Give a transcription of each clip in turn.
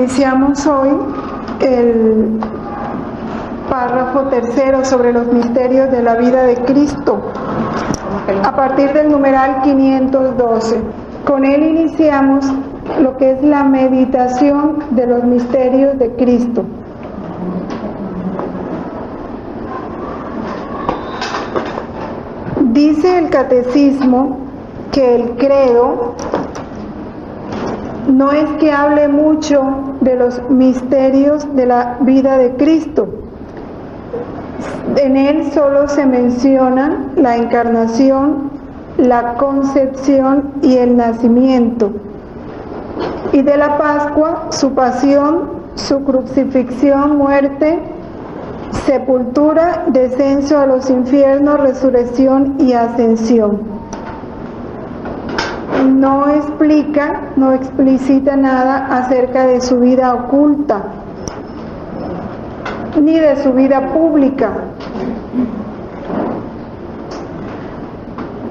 Iniciamos hoy el párrafo tercero sobre los misterios de la vida de Cristo, a partir del numeral 512. Con él iniciamos lo que es la meditación de los misterios de Cristo. Dice el catecismo que el credo no es que hable mucho de los misterios de la vida de Cristo. En él solo se mencionan la encarnación, la concepción y el nacimiento. Y de la Pascua, su pasión, su crucifixión, muerte, sepultura, descenso a los infiernos, resurrección y ascensión. No explica, no explicita nada acerca de su vida oculta, ni de su vida pública,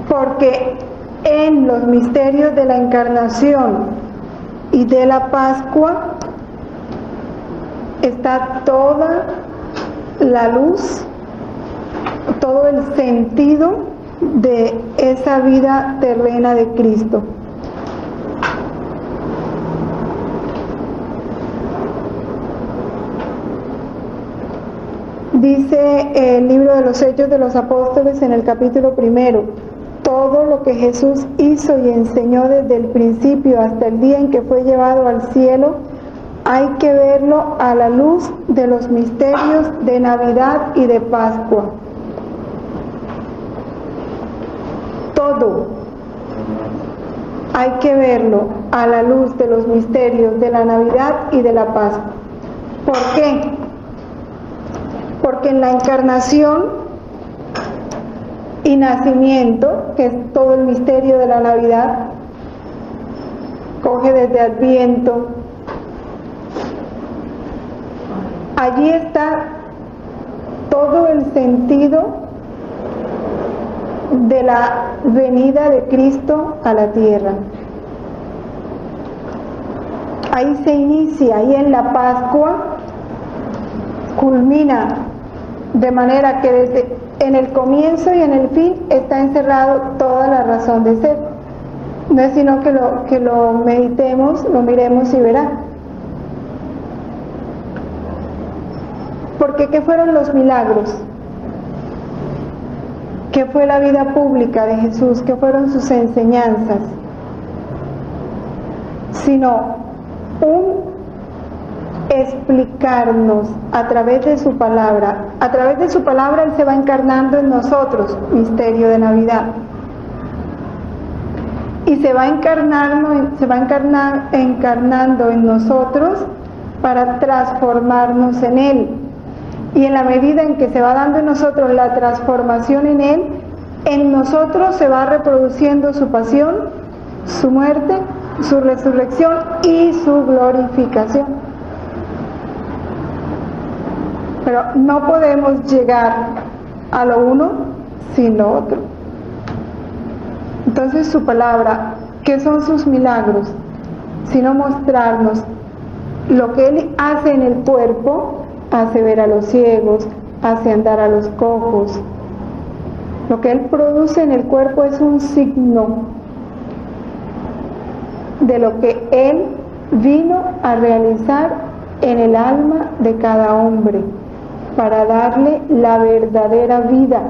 porque en los misterios de la encarnación y de la Pascua está toda la luz, todo el sentido de esa vida terrena de Cristo. Dice el libro de los Hechos de los Apóstoles en el capítulo 1: todo lo que Jesús hizo y enseñó desde el principio hasta el día en que fue llevado al cielo, hay que verlo a la luz de los misterios de Navidad y de Pascua. Todo hay que verlo a la luz de los misterios de la Navidad y de la Pascua. ¿Por qué? Porque en la encarnación y nacimiento, que es todo el misterio de la Navidad, coge desde Adviento, allí está todo el sentido de la venida de Cristo a la tierra. Ahí se inicia, y en la Pascua culmina, de manera que desde en el comienzo y en el fin está encerrado toda la razón de ser. No es sino que lo meditemos, lo miremos y verá. Porque ¿qué fueron los milagros? ¿Qué fue la vida pública de Jesús? ¿Qué fueron sus enseñanzas? Sino un explicarnos a través de su palabra. A través de su palabra Él se va encarnando en nosotros, misterio de Navidad. Y se va encarnando en nosotros para transformarnos en Él. Y en la medida en que se va dando en nosotros la transformación en Él, en nosotros se va reproduciendo su pasión, su muerte, su resurrección y su glorificación. Pero no podemos llegar a lo uno sin lo otro. Entonces su palabra, ¿qué son sus milagros? Sino mostrarnos lo que Él hace en el cuerpo. Hace ver a los ciegos, hace andar a los cojos. Lo que Él produce en el cuerpo es un signo de lo que Él vino a realizar en el alma de cada hombre, para darle la verdadera vida,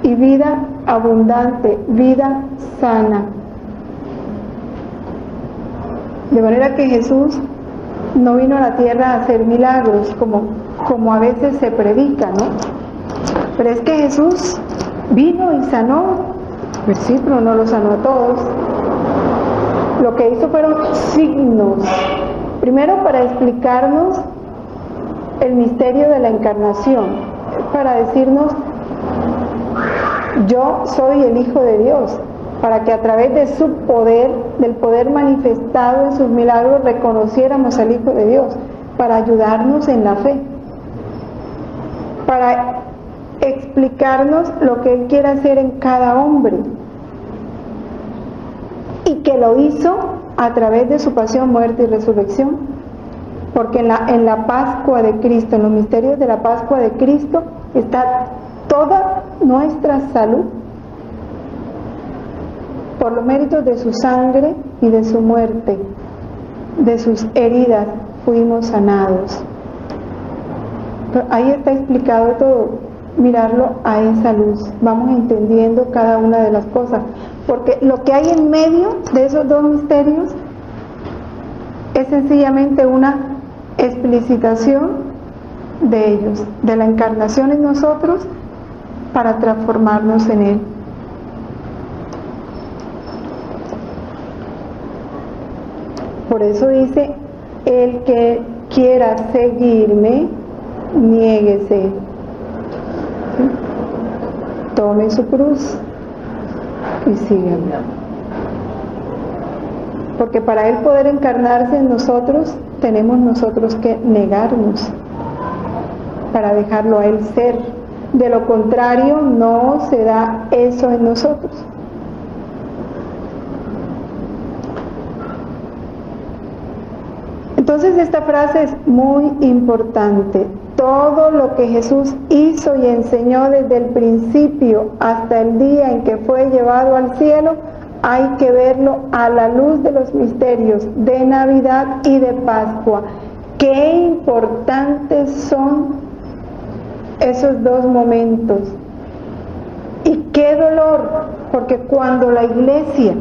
y vida abundante, vida sana. De manera que Jesús no vino a la tierra a hacer milagros como a veces se predica, ¿no? Pero es que Jesús vino y sanó, pues sí, pero no lo sanó a todos. Lo que hizo fueron signos, primero para explicarnos el misterio de la encarnación, para decirnos: yo soy el Hijo de Dios, para que a través de su poder, del poder manifestado en sus milagros, reconociéramos al Hijo de Dios, para ayudarnos en la fe, para explicarnos lo que Él quiere hacer en cada hombre, y que lo hizo a través de su pasión, muerte y resurrección. Porque en la Pascua de Cristo, en los misterios de la Pascua de Cristo, está toda nuestra salud. Por los méritos de su sangre y de su muerte, de sus heridas, fuimos sanados. Pero ahí está explicado todo. Mirarlo a esa luz. Vamos entendiendo cada una de las cosas. Porque lo que hay en medio de esos dos misterios es sencillamente una explicitación de ellos, de la encarnación en nosotros para transformarnos en Él. Por eso dice, el que quiera seguirme, niéguese. ¿Sí? Tome su cruz y síganme. Porque para Él poder encarnarse en nosotros, tenemos nosotros que negarnos para dejarlo a Él ser. De lo contrario, no se da eso en nosotros. Entonces esta frase es muy importante. Todo lo que Jesús hizo y enseñó desde el principio hasta el día en que fue llevado al cielo, hay que verlo a la luz de los misterios de Navidad y de Pascua. Qué importantes son esos dos momentos. Y qué dolor, porque cuando la Iglesia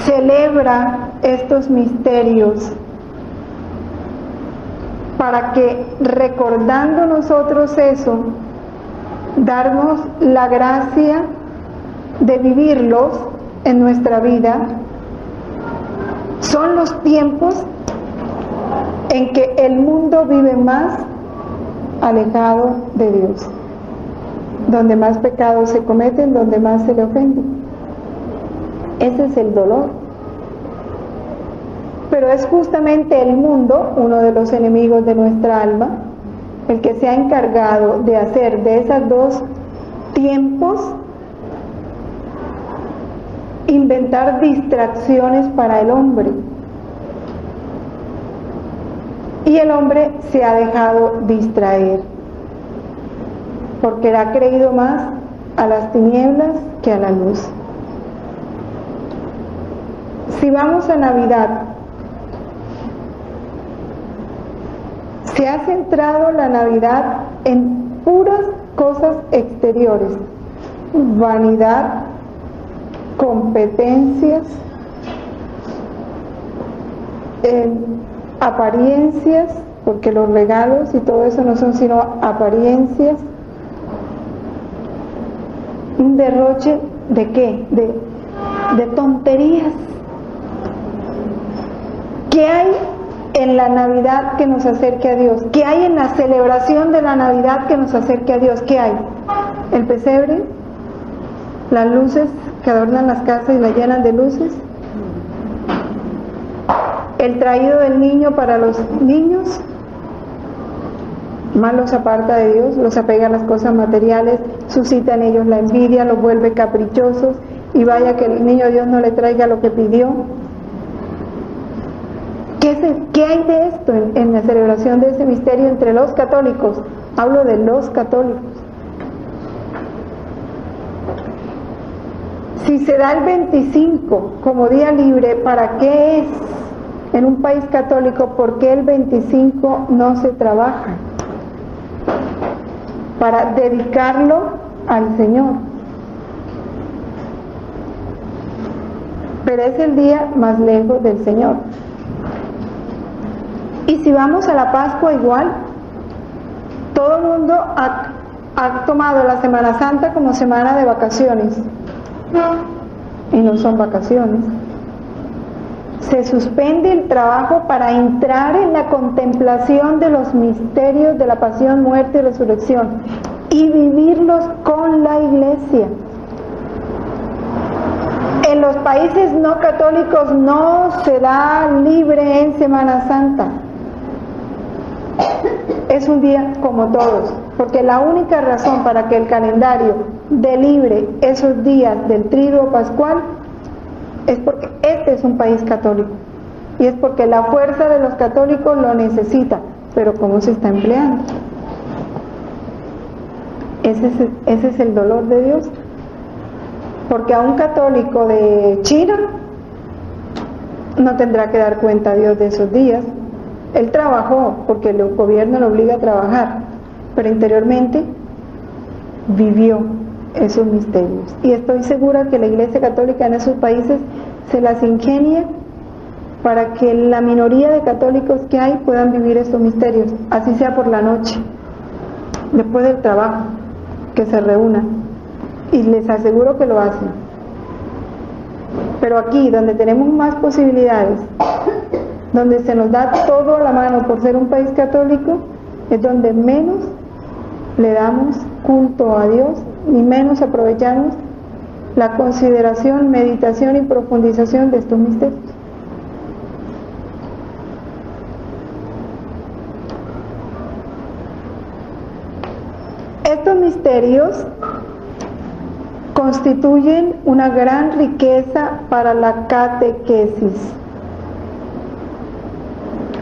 celebra estos misterios, para que recordando nosotros eso, darnos la gracia de vivirlos en nuestra vida, son los tiempos en que el mundo vive más alejado de Dios, donde más pecados se cometen, donde más se le ofende. Ese es el dolor. Pero es justamente el mundo, uno de los enemigos de nuestra alma, el que se ha encargado de hacer de esos dos tiempos, inventar distracciones para el hombre. Y el hombre se ha dejado distraer, porque le ha creído más a las tinieblas que a la luz. Si vamos a Navidad, se ha centrado la Navidad en puras cosas exteriores, vanidad, competencias, apariencias, porque los regalos y todo eso no son sino apariencias, un derroche de ¿qué? De tonterías. ¿Qué hay en la Navidad que nos acerque a Dios? ¿Qué hay en la celebración de la Navidad que nos acerque a Dios? ¿Qué hay? El pesebre, las luces que adornan las casas y las llenan de luces, el traído del niño para los niños, más los aparta de Dios, los apega a las cosas materiales, suscita en ellos la envidia, los vuelve caprichosos, y vaya que el niño Dios no le traiga lo que pidió. ¿Qué hay de esto en la celebración de ese misterio entre los católicos? Hablo de los católicos. Si se da el 25 como día libre, ¿para qué es en un país católico? ¿Por qué el 25 no se trabaja? Para dedicarlo al Señor. Pero es el día más lejos del Señor. Y si vamos a la Pascua igual, todo el mundo ha tomado la Semana Santa como semana de vacaciones. Y no son vacaciones. Se suspende el trabajo para entrar en la contemplación de los misterios de la pasión, muerte y resurrección y vivirlos con la Iglesia. En los países no católicos no se da libre en Semana Santa. Es un día como todos, porque la única razón para que el calendario de libre esos días del triduo pascual, es porque este es un país católico y es porque la fuerza de los católicos lo necesita, pero ¿cómo se está empleando? Ese es el dolor de Dios, porque a un católico de China no tendrá que dar cuenta a Dios de esos días. Él trabajó porque el gobierno lo obliga a trabajar, pero interiormente vivió esos misterios. Y estoy segura que la Iglesia Católica en esos países se las ingenia para que la minoría de católicos que hay puedan vivir estos misterios, así sea por la noche, después del trabajo, que se reúnan. Y les aseguro que lo hacen. Pero aquí, donde tenemos más posibilidades, donde se nos da todo a la mano por ser un país católico, es donde menos le damos culto a Dios, ni menos aprovechamos la consideración, meditación y profundización de estos misterios. Estos misterios constituyen una gran riqueza para la catequesis.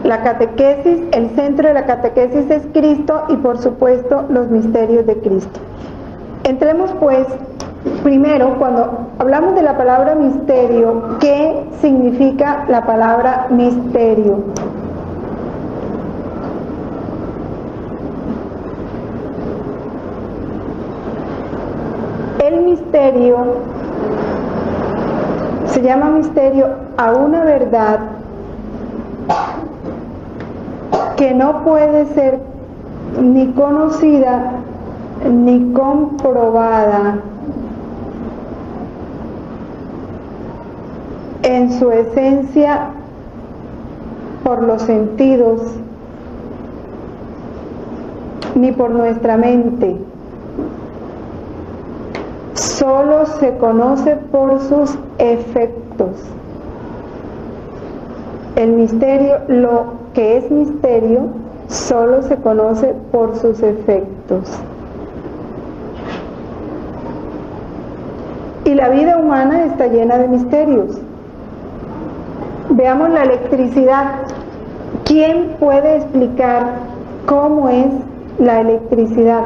La catequesis, el centro de la catequesis es Cristo y por supuesto los misterios de Cristo. Entremos pues primero, cuando hablamos de la palabra misterio, ¿qué significa la palabra misterio? El misterio se llama misterio a una verdad que no puede ser ni conocida ni comprobada en su esencia por los sentidos ni por nuestra mente. Solo se conoce por sus efectos. El misterio, lo que es misterio, solo se conoce por sus efectos. Y la vida humana está llena de misterios. Veamos la electricidad. ¿Quién puede explicar cómo es la electricidad?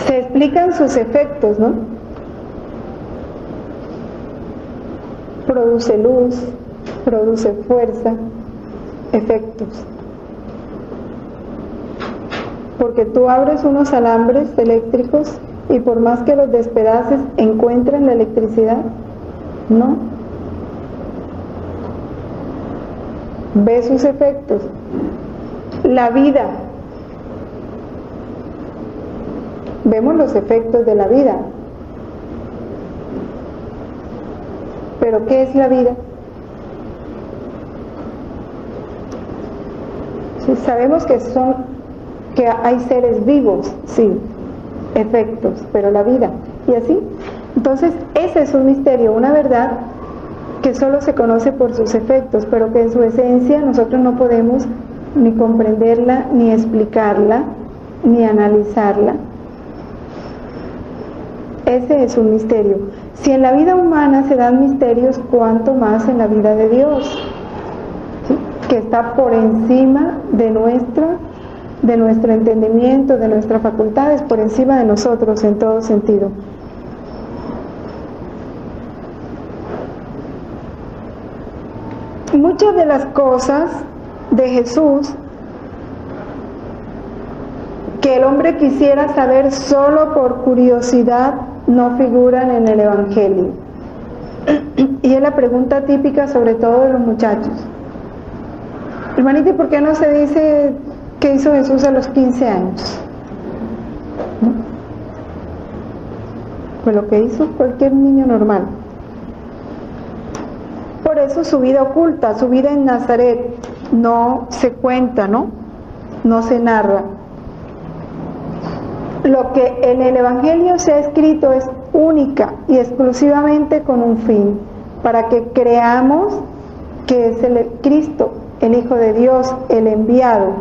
Se explican sus efectos, ¿no? Produce luz, produce fuerza, efectos. Porque tú abres unos alambres eléctricos y por más que los despedaces, ¿encuentran la electricidad? No. Ve sus efectos. La vida. Vemos los efectos de la vida. ¿Pero qué es la vida? Sí, sabemos que hay seres vivos, sí, efectos, pero la vida, y así. Entonces, ese es un misterio, una verdad que solo se conoce por sus efectos, pero que en su esencia nosotros no podemos ni comprenderla, ni explicarla, ni analizarla. Ese es un misterio. Si en la vida humana se dan misterios, ¿cuánto más en la vida de Dios? ¿Sí? Que está por encima de nuestro entendimiento, de nuestras facultades, por encima de nosotros en todo sentido. Muchas de las cosas de Jesús que el hombre quisiera saber solo por curiosidad no figuran en el Evangelio. Y es la pregunta típica sobre todo de los muchachos. Hermanita, ¿y por qué no se dice qué hizo Jesús a los 15 años? ¿No? Pues lo que hizo cualquier niño normal. Por eso su vida oculta, su vida en Nazaret, no se cuenta, ¿no? No se narra. Lo que en el Evangelio se ha escrito es única y exclusivamente con un fin, para que creamos que es el Cristo, el Hijo de Dios, el enviado.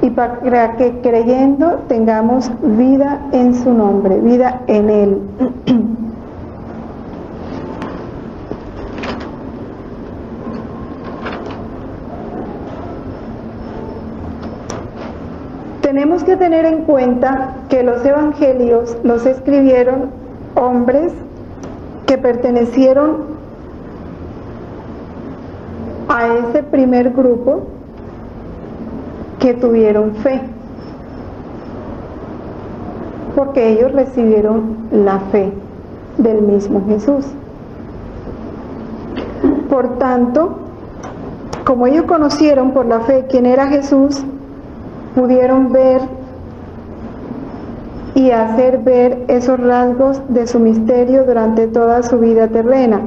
y para que creyendo tengamos vida en su nombre, vida en Él. Tenemos que tener en cuenta que los evangelios los escribieron hombres que pertenecieron a ese primer grupo que tuvieron fe, porque ellos recibieron la fe del mismo Jesús. Por tanto, como ellos conocieron por la fe quién era Jesús, pudieron ver y hacer ver esos rasgos de su misterio durante toda su vida terrena.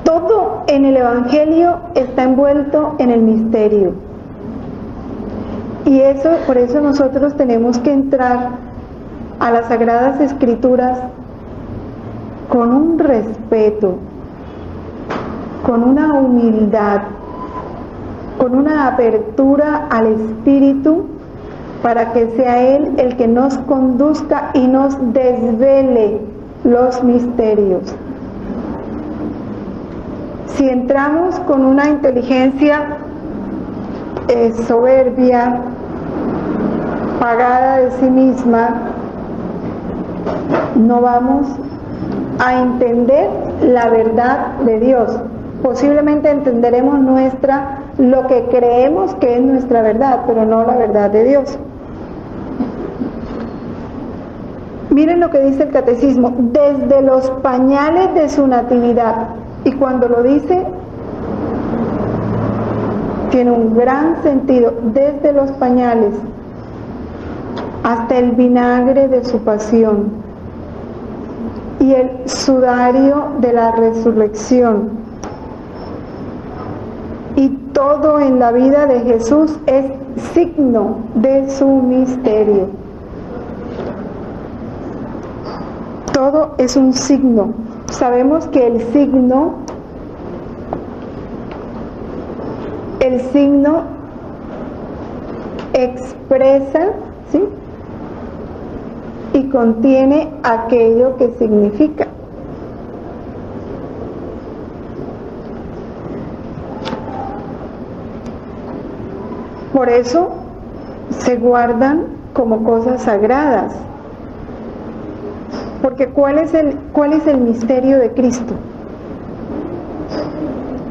Todo en el Evangelio está envuelto en el misterio. Y por eso nosotros tenemos que entrar a las Sagradas Escrituras con un respeto, con una humildad, con una apertura al Espíritu, para que sea Él el que nos conduzca y nos desvele los misterios. Si entramos con una inteligencia soberbia, pagada de sí misma, no vamos a entender la verdad de Dios. Posiblemente entenderemos lo que creemos que es nuestra verdad, pero no la verdad de Dios. Miren lo que dice el Catecismo: desde los pañales de su natividad. Y cuando lo dice, tiene un gran sentido. Desde los pañales hasta el vinagre de su pasión y el sudario de la resurrección. Y todo en la vida de Jesús es signo de su misterio. Todo es un signo. Sabemos que el signo expresa, ¿sí?, y contiene aquello que significa. Por eso se guardan como cosas sagradas. Porque ¿cuál es el misterio de Cristo?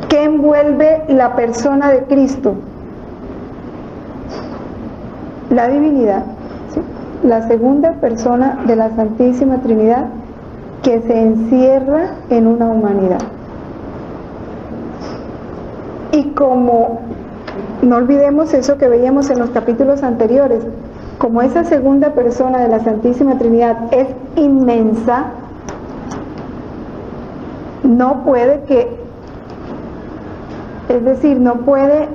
¿Qué envuelve la persona de Cristo? La divinidad, ¿sí?, la segunda persona de la Santísima Trinidad, que se encierra en una humanidad. Y como no olvidemos eso que veíamos en los capítulos anteriores, como esa segunda persona de la Santísima Trinidad es inmensa, no puede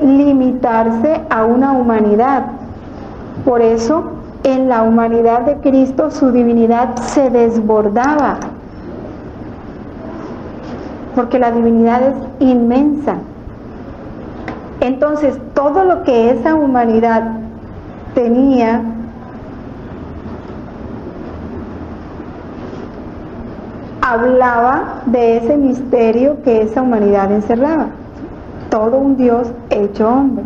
limitarse a una humanidad. Por eso, en la humanidad de Cristo, su divinidad se desbordaba, porque la divinidad es inmensa. Entonces, todo lo que esa humanidad tenía hablaba de ese misterio que esa humanidad encerraba. Todo un Dios hecho hombre.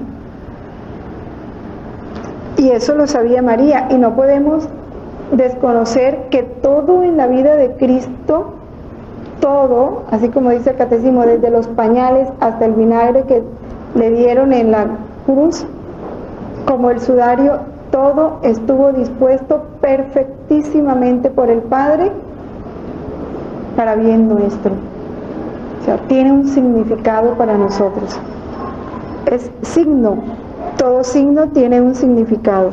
Y eso lo sabía María, y no podemos desconocer que todo en la vida de Cristo, todo, así como dice el Catecismo, desde los pañales hasta el vinagre que le dieron en la cruz, como el sudario, todo estuvo dispuesto perfectísimamente por el Padre para bien nuestro. O sea, tiene un significado para nosotros. Es signo. Todo signo tiene un significado.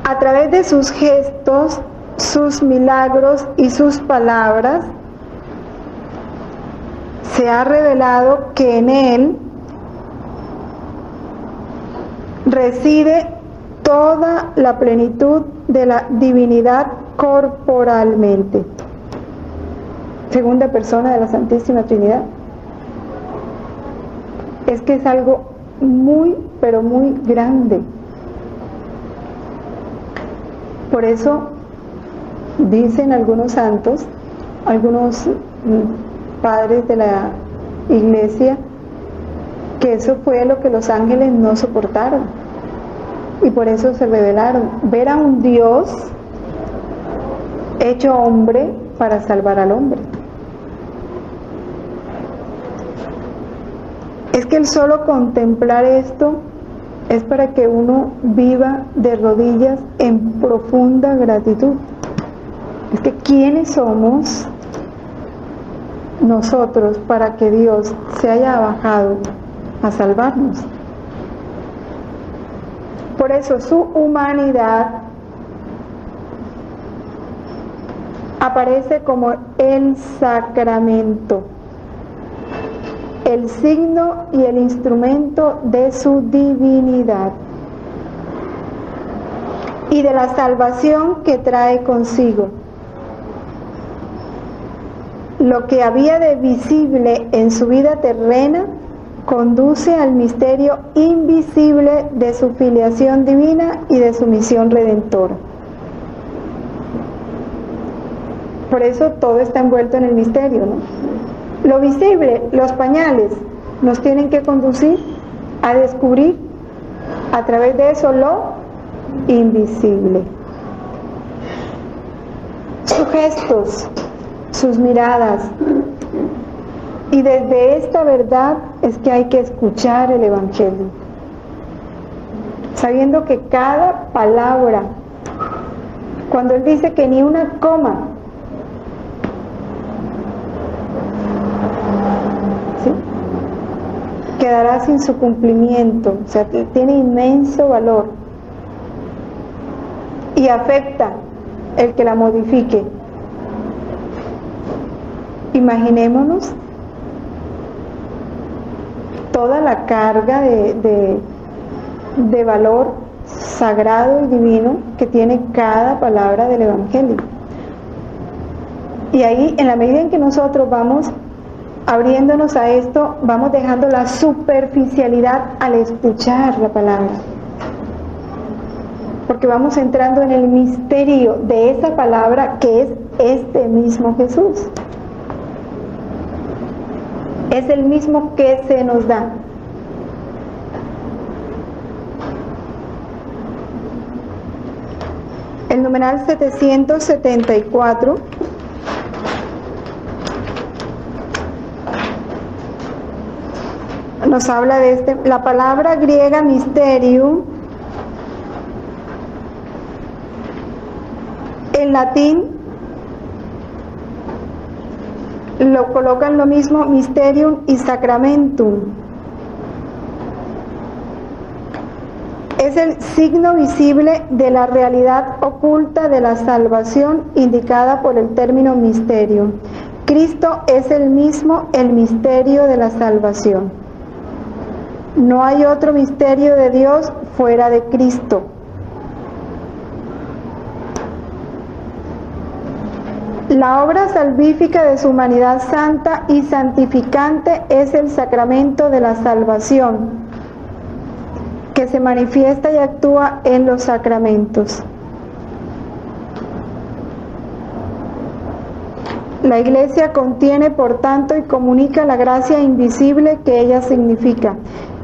A través de sus gestos, sus milagros y sus palabras, se ha revelado que en Él reside toda la plenitud de la divinidad corporalmente. Segunda persona de la Santísima Trinidad. es que es algo muy, pero muy grande. Por eso dicen algunos santos, algunos padres de la iglesia, que eso fue lo que los ángeles no soportaron y por eso se rebelaron. Ver a un Dios hecho hombre para salvar al hombre. Es que el solo contemplar esto es para que uno viva de rodillas en profunda gratitud. Es que ¿quiénes somos nosotros para que Dios se haya bajado a salvarnos? Por eso su humanidad aparece como el sacramento, el signo y el instrumento de su divinidad y de la salvación que trae consigo. Lo que había de visible en su vida terrena conduce al misterio invisible de su filiación divina y de su misión redentora. Por eso todo está envuelto en el misterio, ¿no? Lo visible, los pañales, nos tienen que conducir a descubrir a través de eso lo invisible. Sus gestos, sus miradas. Y desde esta verdad es que hay que escuchar el Evangelio, sabiendo que cada palabra, cuando Él dice que ni una coma, ¿sí?, quedará sin su cumplimiento, o sea, tiene inmenso valor y afecta el que la modifique. Imaginémonos toda la carga de valor sagrado y divino que tiene cada palabra del Evangelio. Y ahí, en la medida en que nosotros vamos abriéndonos a esto, vamos dejando la superficialidad al escuchar la palabra, porque vamos entrando en el misterio de esa palabra que es este mismo Jesús. Es el mismo que se nos da. El numeral 774 nos habla de la palabra griega mysterium, en latín lo colocan lo mismo, mysterium y sacramentum. Es el signo visible de la realidad oculta de la salvación indicada por el término misterio. Cristo es el mismo, el misterio de la salvación. No hay otro misterio de Dios fuera de Cristo. La obra salvífica de su humanidad santa y santificante es el sacramento de la salvación, que se manifiesta y actúa en los sacramentos. La Iglesia contiene, por tanto, y comunica la gracia invisible que ella significa.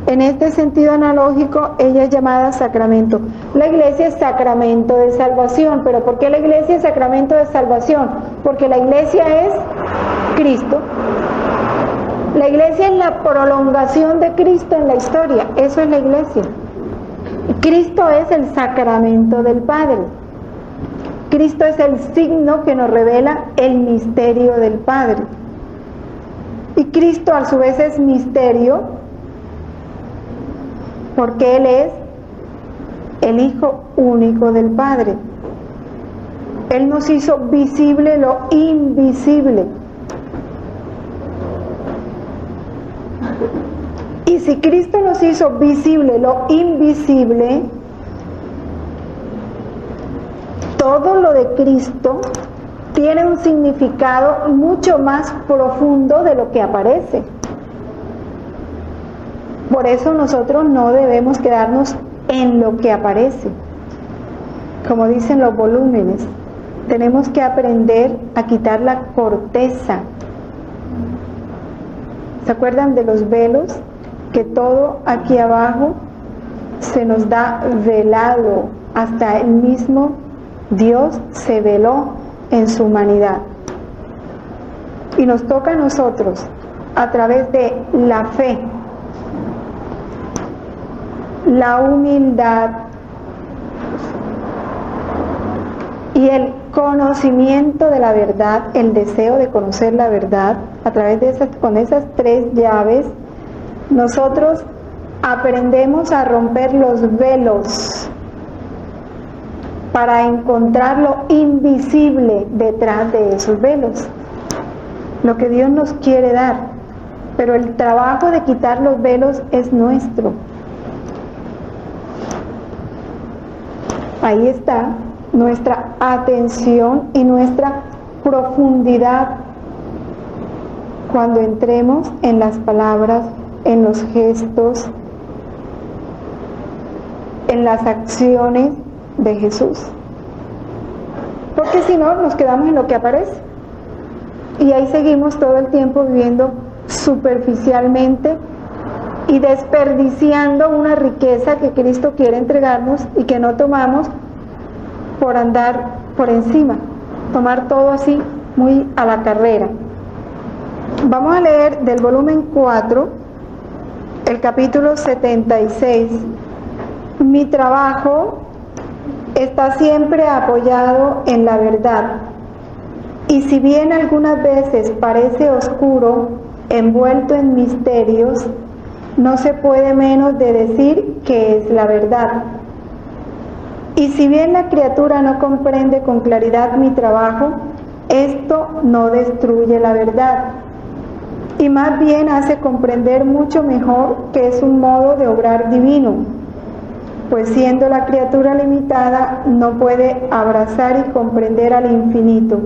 En este sentido analógico, ella es llamada sacramento. La Iglesia es sacramento de salvación. ¿Pero por qué la Iglesia es sacramento de salvación? Porque la Iglesia es Cristo. La Iglesia es la prolongación de Cristo en la historia. Eso es la Iglesia. Cristo es el sacramento del Padre. Cristo es el signo que nos revela el misterio del Padre. Y Cristo a su vez es misterio porque Él es el Hijo único del Padre. Él nos hizo visible lo invisible. Y si Cristo nos hizo visible lo invisible, todo lo de Cristo tiene un significado mucho más profundo de lo que aparece. Por eso nosotros no debemos quedarnos en lo que aparece. Como dicen los volúmenes, tenemos que aprender a quitar la corteza. ¿Se acuerdan de los velos? Que todo aquí abajo se nos da velado, hasta el mismo Dios se veló en su humanidad. Y nos toca a nosotros, a través de la fe, la humildad y el conocimiento de la verdad, el deseo de conocer la verdad, a través de con esas tres llaves, nosotros aprendemos a romper los velos para encontrar lo invisible detrás de esos velos, lo que Dios nos quiere dar. Pero el trabajo de quitar los velos es nuestro. Ahí está nuestra atención y nuestra profundidad cuando entremos en las palabras, en los gestos, en las acciones de Jesús. Porque si no, nos quedamos en lo que aparece. Y ahí seguimos todo el tiempo viviendo superficialmente y desperdiciando una riqueza que Cristo quiere entregarnos y que no tomamos por andar por encima, tomar todo así muy a la carrera. Vamos a leer del volumen 4, el capítulo 76. Mi trabajo está siempre apoyado en la verdad, y si bien algunas veces parece oscuro, envuelto en misterios, no se puede menos de decir que es la verdad. Y si bien la criatura no comprende con claridad mi trabajo, esto no destruye la verdad, y más bien hace comprender mucho mejor que es un modo de obrar divino, pues siendo la criatura limitada, no puede abrazar y comprender al infinito.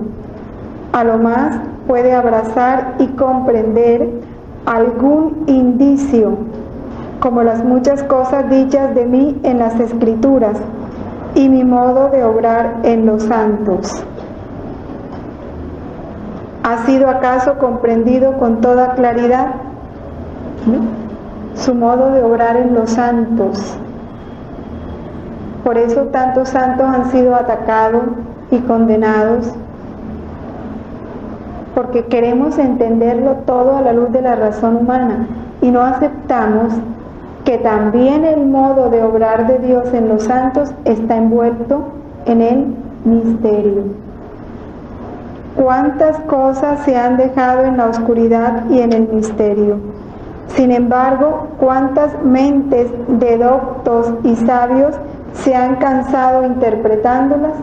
A lo más puede abrazar y comprender algún indicio, como las muchas cosas dichas de mí en las Escrituras y mi modo de obrar en los santos. ¿Ha sido acaso comprendido con toda claridad? Su modo de obrar en los santos. Por eso tantos santos han sido atacados y condenados, porque queremos entenderlo todo a la luz de la razón humana y no aceptamos que también el modo de obrar de Dios en los santos está envuelto en el misterio. ¿Cuántas cosas se han dejado en la oscuridad y en el misterio? Sin embargo, ¿cuántas mentes de doctos y sabios se han cansado interpretándolas?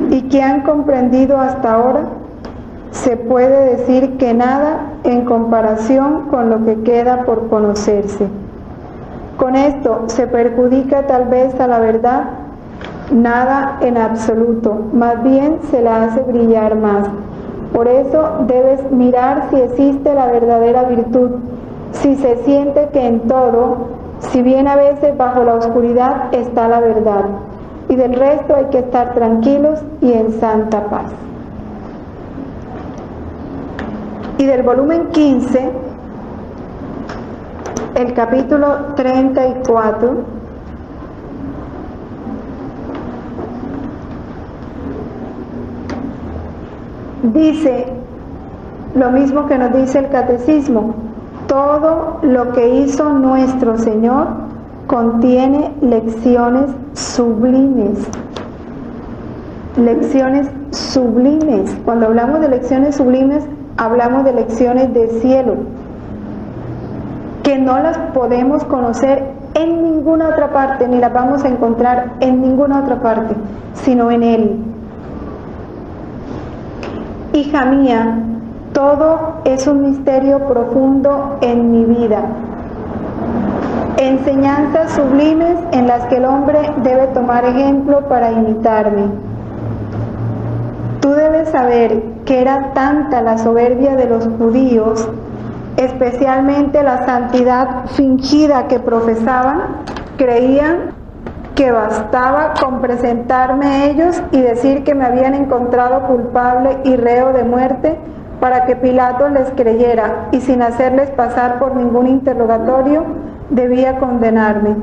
¿Y qué han comprendido hasta ahora? Se puede decir que nada en comparación con lo que queda por conocerse. Con esto se perjudica tal vez a la verdad, nada en absoluto, más bien se la hace brillar más. Por eso debes mirar si existe la verdadera virtud, si se siente que en todo, si bien a veces bajo la oscuridad está la verdad, y del resto hay que estar tranquilos y en santa paz. Y del volumen 15, el capítulo 34, dice lo mismo que nos dice el catecismo: todo lo que hizo nuestro Señor contiene lecciones sublimes. Lecciones sublimes. Cuando hablamos de lecciones sublimes, hablamos de lecciones de cielo, que no las podemos conocer en ninguna otra parte, ni las vamos a encontrar en ninguna otra parte, sino en Él. Hija mía, todo es un misterio profundo en mi vida. Enseñanzas sublimes en las que el hombre debe tomar ejemplo para imitarme. Tú debes saber que era tanta la soberbia de los judíos especialmente la santidad fingida que profesaban, creían que bastaba con presentarme a ellos y decir que me habían encontrado culpable y reo de muerte para que Pilato les creyera, y sin hacerles pasar por ningún interrogatorio debía condenarme,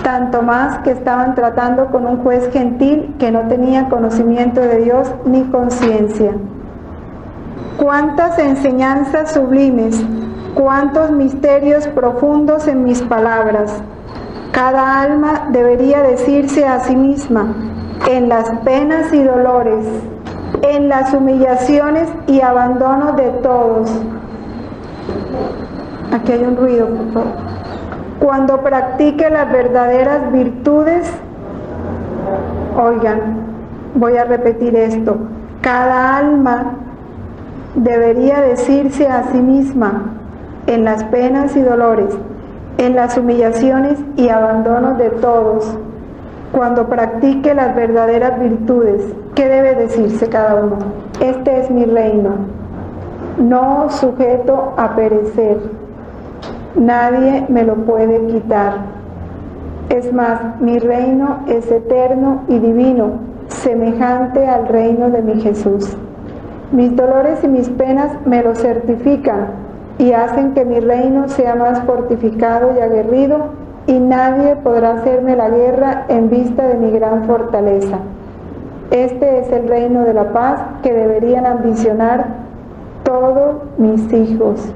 tanto más que estaban tratando con un juez gentil que no tenía conocimiento de Dios ni conciencia. Cuántas enseñanzas sublimes, cuántos misterios profundos en mis palabras. Cada alma debería decirse a sí misma, en las penas y dolores, en las humillaciones y abandono de todos. Aquí hay un ruido, por favor. Cuando practique las verdaderas virtudes, oigan, voy a repetir esto, cada alma debería decirse a sí misma, en las penas y dolores, en las humillaciones y abandonos de todos, cuando practique las verdaderas virtudes. ¿Qué debe decirse cada uno? Este es mi reino, no sujeto a perecer, nadie me lo puede quitar. Es más, mi reino es eterno y divino, semejante al reino de mi Jesús. Mis dolores y mis penas me lo certifican y hacen que mi reino sea más fortificado y aguerrido, y nadie podrá hacerme la guerra en vista de mi gran fortaleza. Este es el reino de la paz que deberían ambicionar todos mis hijos.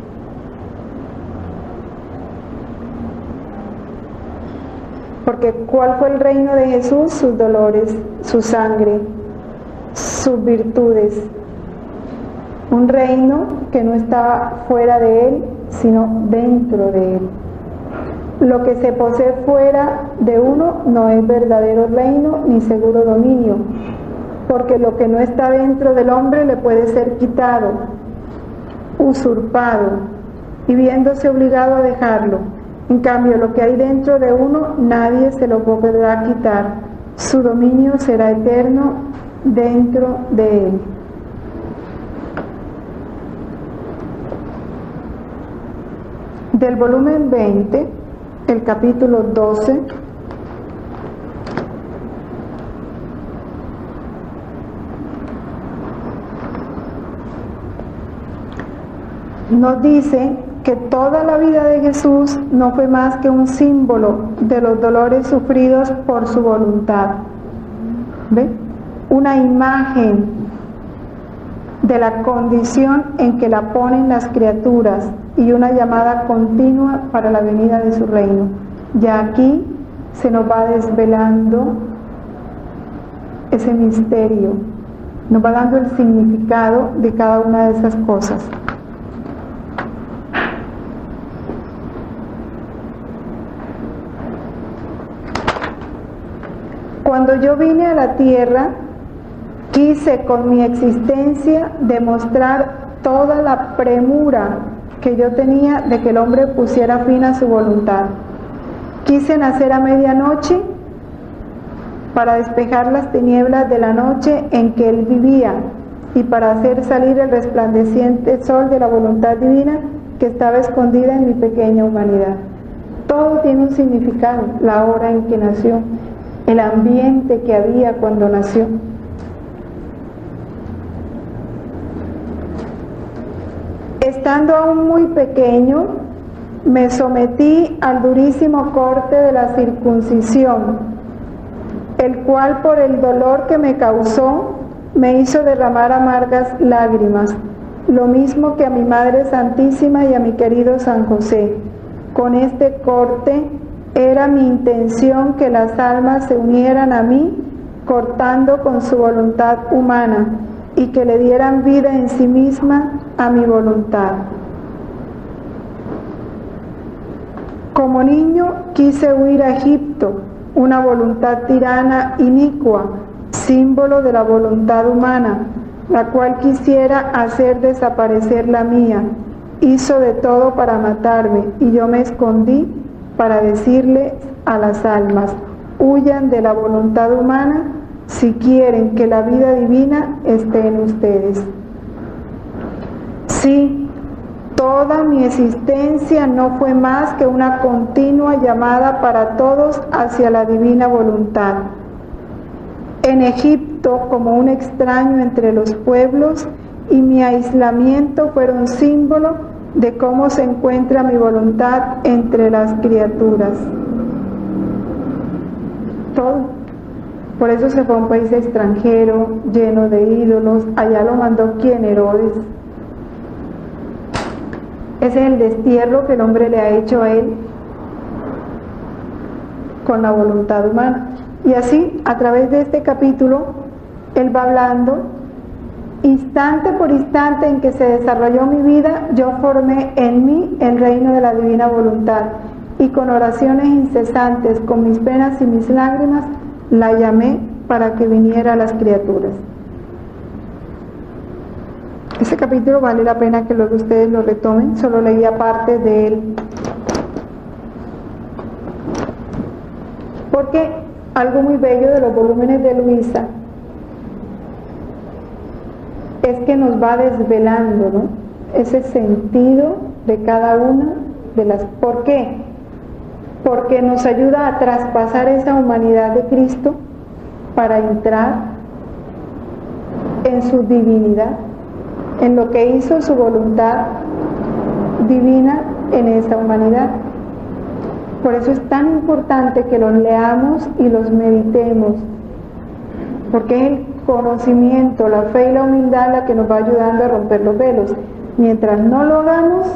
Porque ¿cuál fue el reino de Jesús? Sus dolores, su sangre, sus virtudes. Un reino que no estaba fuera de él, sino dentro de él. Lo que se posee fuera de uno no es verdadero reino ni seguro dominio, porque lo que no está dentro del hombre le puede ser quitado, usurpado, y viéndose obligado a dejarlo. En cambio, lo que hay dentro de uno, nadie se lo podrá quitar. Su dominio será eterno dentro de él. Del volumen 20, el capítulo 12, nos dice que toda la vida de Jesús no fue más que un símbolo de los dolores sufridos por su voluntad. ¿Ve? Una imagen de la condición en que la ponen las criaturas y una llamada continua para la venida de su reino. Ya aquí se nos va desvelando ese misterio, nos va dando el significado de cada una de esas cosas. Cuando yo vine a la tierra, quise con mi existencia demostrar toda la premura que yo tenía de que el hombre pusiera fin a su voluntad. Quise nacer a medianoche para despejar las tinieblas de la noche en que él vivía y para hacer salir el resplandeciente sol de la voluntad divina que estaba escondida en mi pequeña humanidad. Todo tiene un significado, la hora en que nació, el ambiente que había cuando nació. Estando aún muy pequeño, me sometí al durísimo corte de la circuncisión, el cual por el dolor que me causó, me hizo derramar amargas lágrimas, lo mismo que a mi Madre Santísima y a mi querido San José. Con este corte era mi intención que las almas se unieran a mí, cortando con su voluntad humana, y que le dieran vida en sí misma a mi voluntad. Como niño quise huir a Egipto, una voluntad tirana inicua, símbolo de la voluntad humana, la cual quisiera hacer desaparecer la mía. Hizo de todo para matarme, y yo me escondí para decirle a las almas: huyan de la voluntad humana si quieren que la vida divina esté en ustedes. Sí, Toda mi existencia no fue más que una continua llamada para todos hacia la divina voluntad. En Egipto, como un extraño entre los pueblos, y mi aislamiento fueron símbolo de cómo se encuentra mi voluntad entre las criaturas. Todo. Por eso se fue a un país extranjero, lleno de ídolos. Allá lo mandó ¿quién? Herodes. Ese es el destierro que el hombre le ha hecho a él con la voluntad humana. Y así, a través de este capítulo, él va hablando, instante por instante en que se desarrolló mi vida, yo formé en mí el reino de la divina voluntad, y con oraciones incesantes, con mis penas y mis lágrimas, la llamé para que viniera a las criaturas. Ese capítulo vale la pena que luego ustedes lo retomen, solo leía parte de él. Porque algo muy bello de los volúmenes de Luisa es que nos va desvelando, ¿no?, ese sentido de cada una de las... ¿Por qué? Porque nos ayuda a traspasar esa humanidad de Cristo para entrar en su divinidad, en lo que hizo su voluntad divina en esa humanidad. Por eso es tan importante que los leamos y los meditemos, porque es el conocimiento, la fe y la humildad la que nos va ayudando a romper los velos. Mientras no lo hagamos,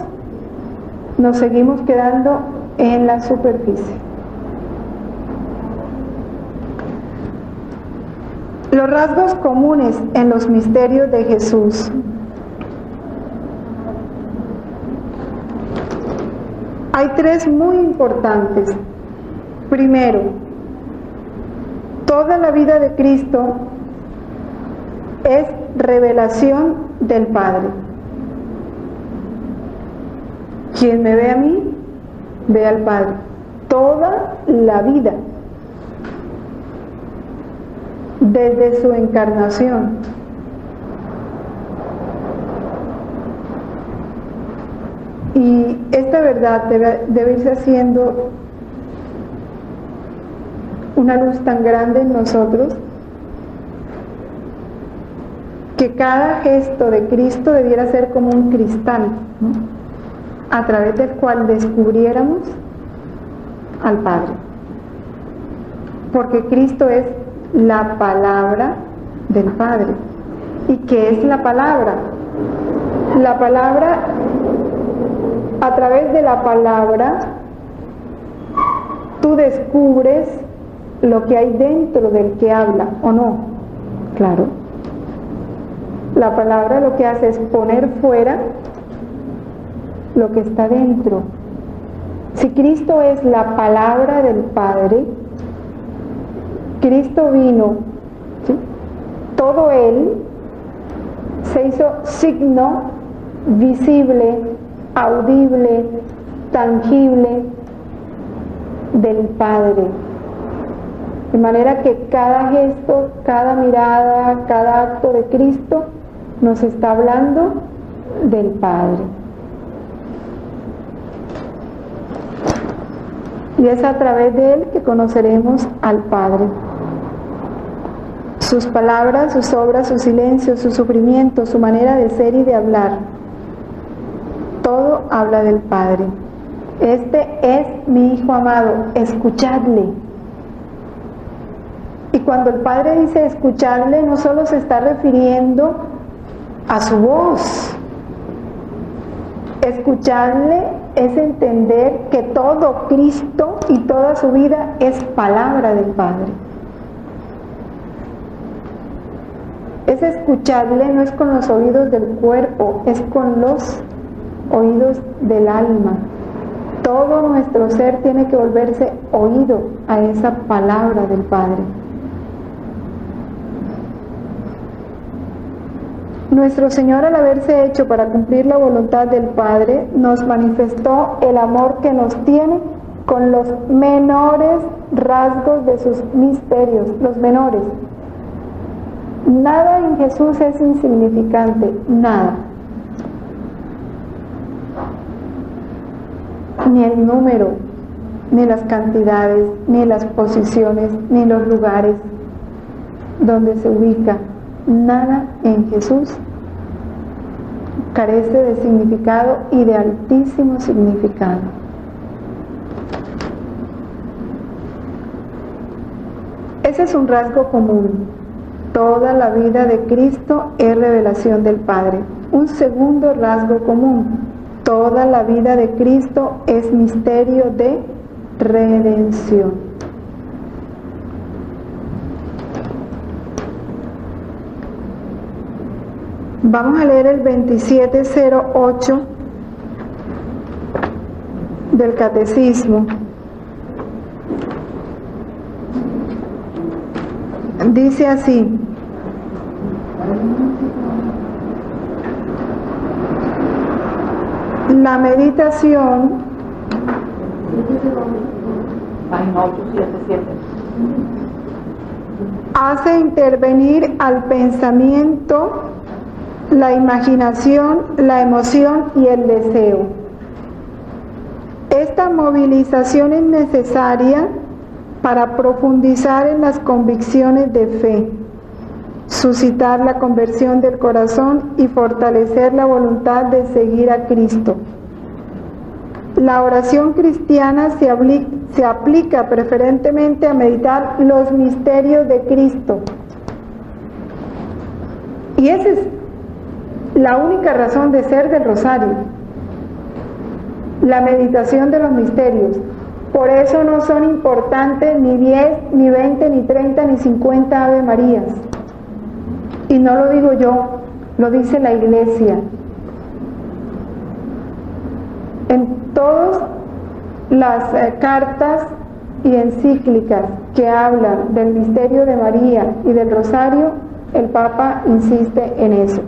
nos seguimos quedando en la superficie. Los rasgos comunes en los misterios de Jesús. Hay tres muy importantes. Primero, toda la vida de Cristo es revelación del Padre. Quien me ve a mí, ve al Padre. Toda la vida, desde su encarnación. Y esta verdad debe irse haciendo una luz tan grande en nosotros, que cada gesto de Cristo debiera ser como un cristal, ¿no?, a través del cual descubriéramos al Padre. Porque Cristo es la palabra del Padre. ¿Y qué es la palabra? La palabra, a través de la palabra, tú descubres lo que hay dentro del que habla, ¿o no? Claro. La palabra lo que hace es poner fuera lo que está dentro. Si Cristo es la palabra del Padre, Cristo vino, ¿sí?, todo Él se hizo signo visible, audible, tangible del Padre. De manera que cada gesto, cada mirada, cada acto de Cristo nos está hablando del Padre. Y es a través de Él que conoceremos al Padre. Sus palabras, sus obras, su silencio, su sufrimiento, su manera de ser y de hablar, todo habla del Padre. Este es mi Hijo amado, escuchadle. Y cuando el Padre dice escuchadle, no solo se está refiriendo a su voz. Escucharle es entender que todo Cristo y toda su vida es palabra del Padre. Ese escucharle no es con los oídos del cuerpo, es con los oídos del alma. Todo nuestro ser tiene que volverse oído a esa palabra del Padre. Nuestro Señor, al haberse hecho para cumplir la voluntad del Padre, nos manifestó el amor que nos tiene con los menores rasgos de sus misterios, los menores. Nada en Jesús es insignificante, nada. ni el número, ni las cantidades, ni las posiciones, ni los lugares donde se ubica. Nada en Jesús carece de significado y de altísimo significado. Ese es un rasgo común. Toda la vida de Cristo es revelación del Padre. Un segundo rasgo común. Toda la vida de Cristo es misterio de redención. Vamos a leer el 2708 del Catecismo. Dice así: la meditación hace intervenir al pensamiento, la imaginación, la emoción y el deseo. Esta movilización es necesaria para profundizar en las convicciones de fe, suscitar la conversión del corazón y fortalecer la voluntad de seguir a Cristo. La oración cristiana se aplica preferentemente a meditar los misterios de Cristo. Y esa es la única razón de ser del rosario, la meditación de los misterios. Por eso no son importantes ni 10, ni 20, ni 30, ni 50 Ave Marías. Y no lo digo yo, lo dice la Iglesia. En todas las cartas y encíclicas que hablan del misterio de María y del rosario, el Papa insiste en eso.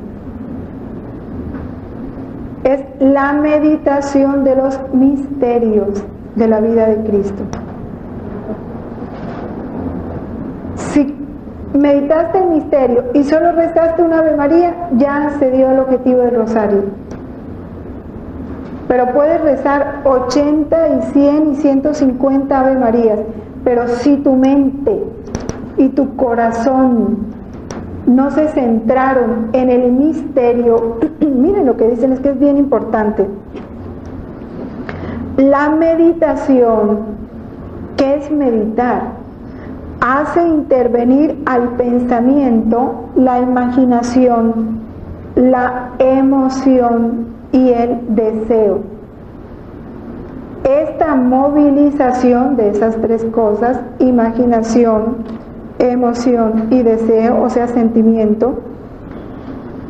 Es la meditación de los misterios de la vida de Cristo. Si meditaste el misterio y solo rezaste una Ave María, ya se dio el objetivo del rosario. Pero puedes rezar 80 y 100 y 150 Ave Marías, pero si tu mente y tu corazón no se centraron en el misterio, miren lo que dicen, es que es bien importante. La meditación, ¿qué es meditar? Hace intervenir al pensamiento, la imaginación, la emoción y el deseo. Esta movilización de esas tres cosas, imaginación, emoción y deseo, o sea, sentimiento,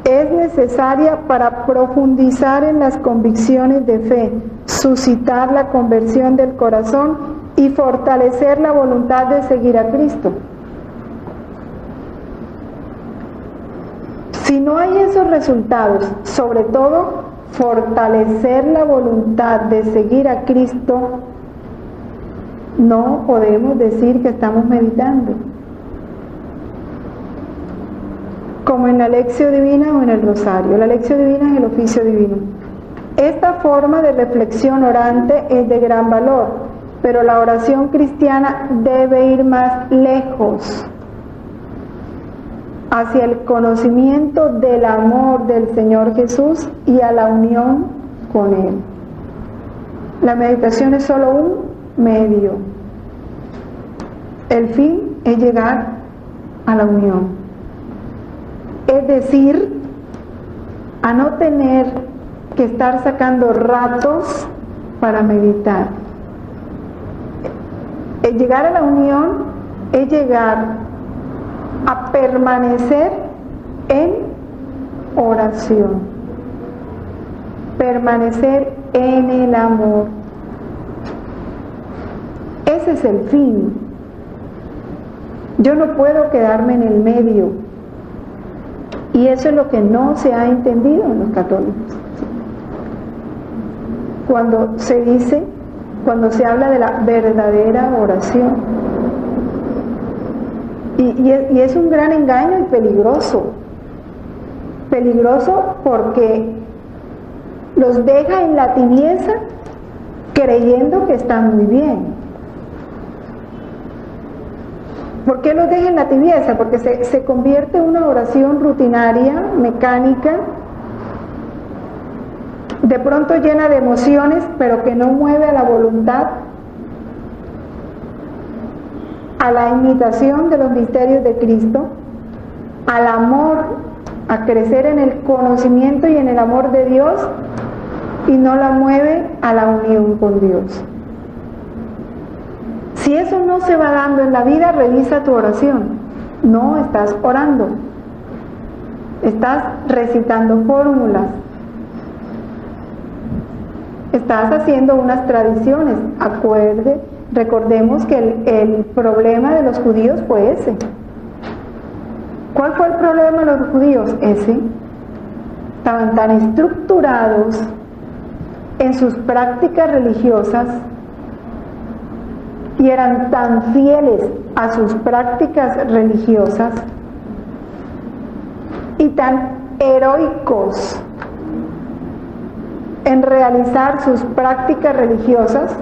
es necesaria para profundizar en las convicciones de fe, suscitar la conversión del corazón y fortalecer la voluntad de seguir a Cristo. Si no hay esos resultados, sobre todo fortalecer la voluntad de seguir a Cristo, no podemos decir que estamos meditando. Como en la Lectio Divina o en el Rosario. La Lectio Divina es el oficio divino. Esta forma de reflexión orante es de gran valor, pero la oración cristiana debe ir más lejos, hacia el conocimiento del amor del Señor Jesús y a la unión con Él. La meditación es solo un medio. El fin es llegar a la unión. Es decir, a no tener que estar sacando ratos para meditar. El llegar a la unión es llegar a permanecer en oración, permanecer en el amor. Ese es el fin. Yo no puedo quedarme en el medio. Y eso es lo que no se ha entendido en los católicos. Cuando se habla de la verdadera oración. Y es un gran engaño y peligroso. Peligroso porque los deja en la tibieza creyendo que están muy bien. ¿Por qué los deja en la tibieza? Porque se convierte en una oración rutinaria, mecánica, de pronto llena de emociones, pero que no mueve a la voluntad, a la imitación de los misterios de Cristo, al amor, a crecer en el conocimiento y en el amor de Dios, y no la mueve a la unión con Dios. Si eso no se va dando en la vida, revisa tu oración. No estás orando, estás recitando fórmulas, estás haciendo unas tradiciones. Recordemos que el problema de los judíos fue ese. ¿Cuál fue el problema de los judíos? Ese. Estaban tan estructurados en sus prácticas religiosas y eran tan fieles a sus prácticas religiosas y tan heroicos en realizar sus prácticas religiosas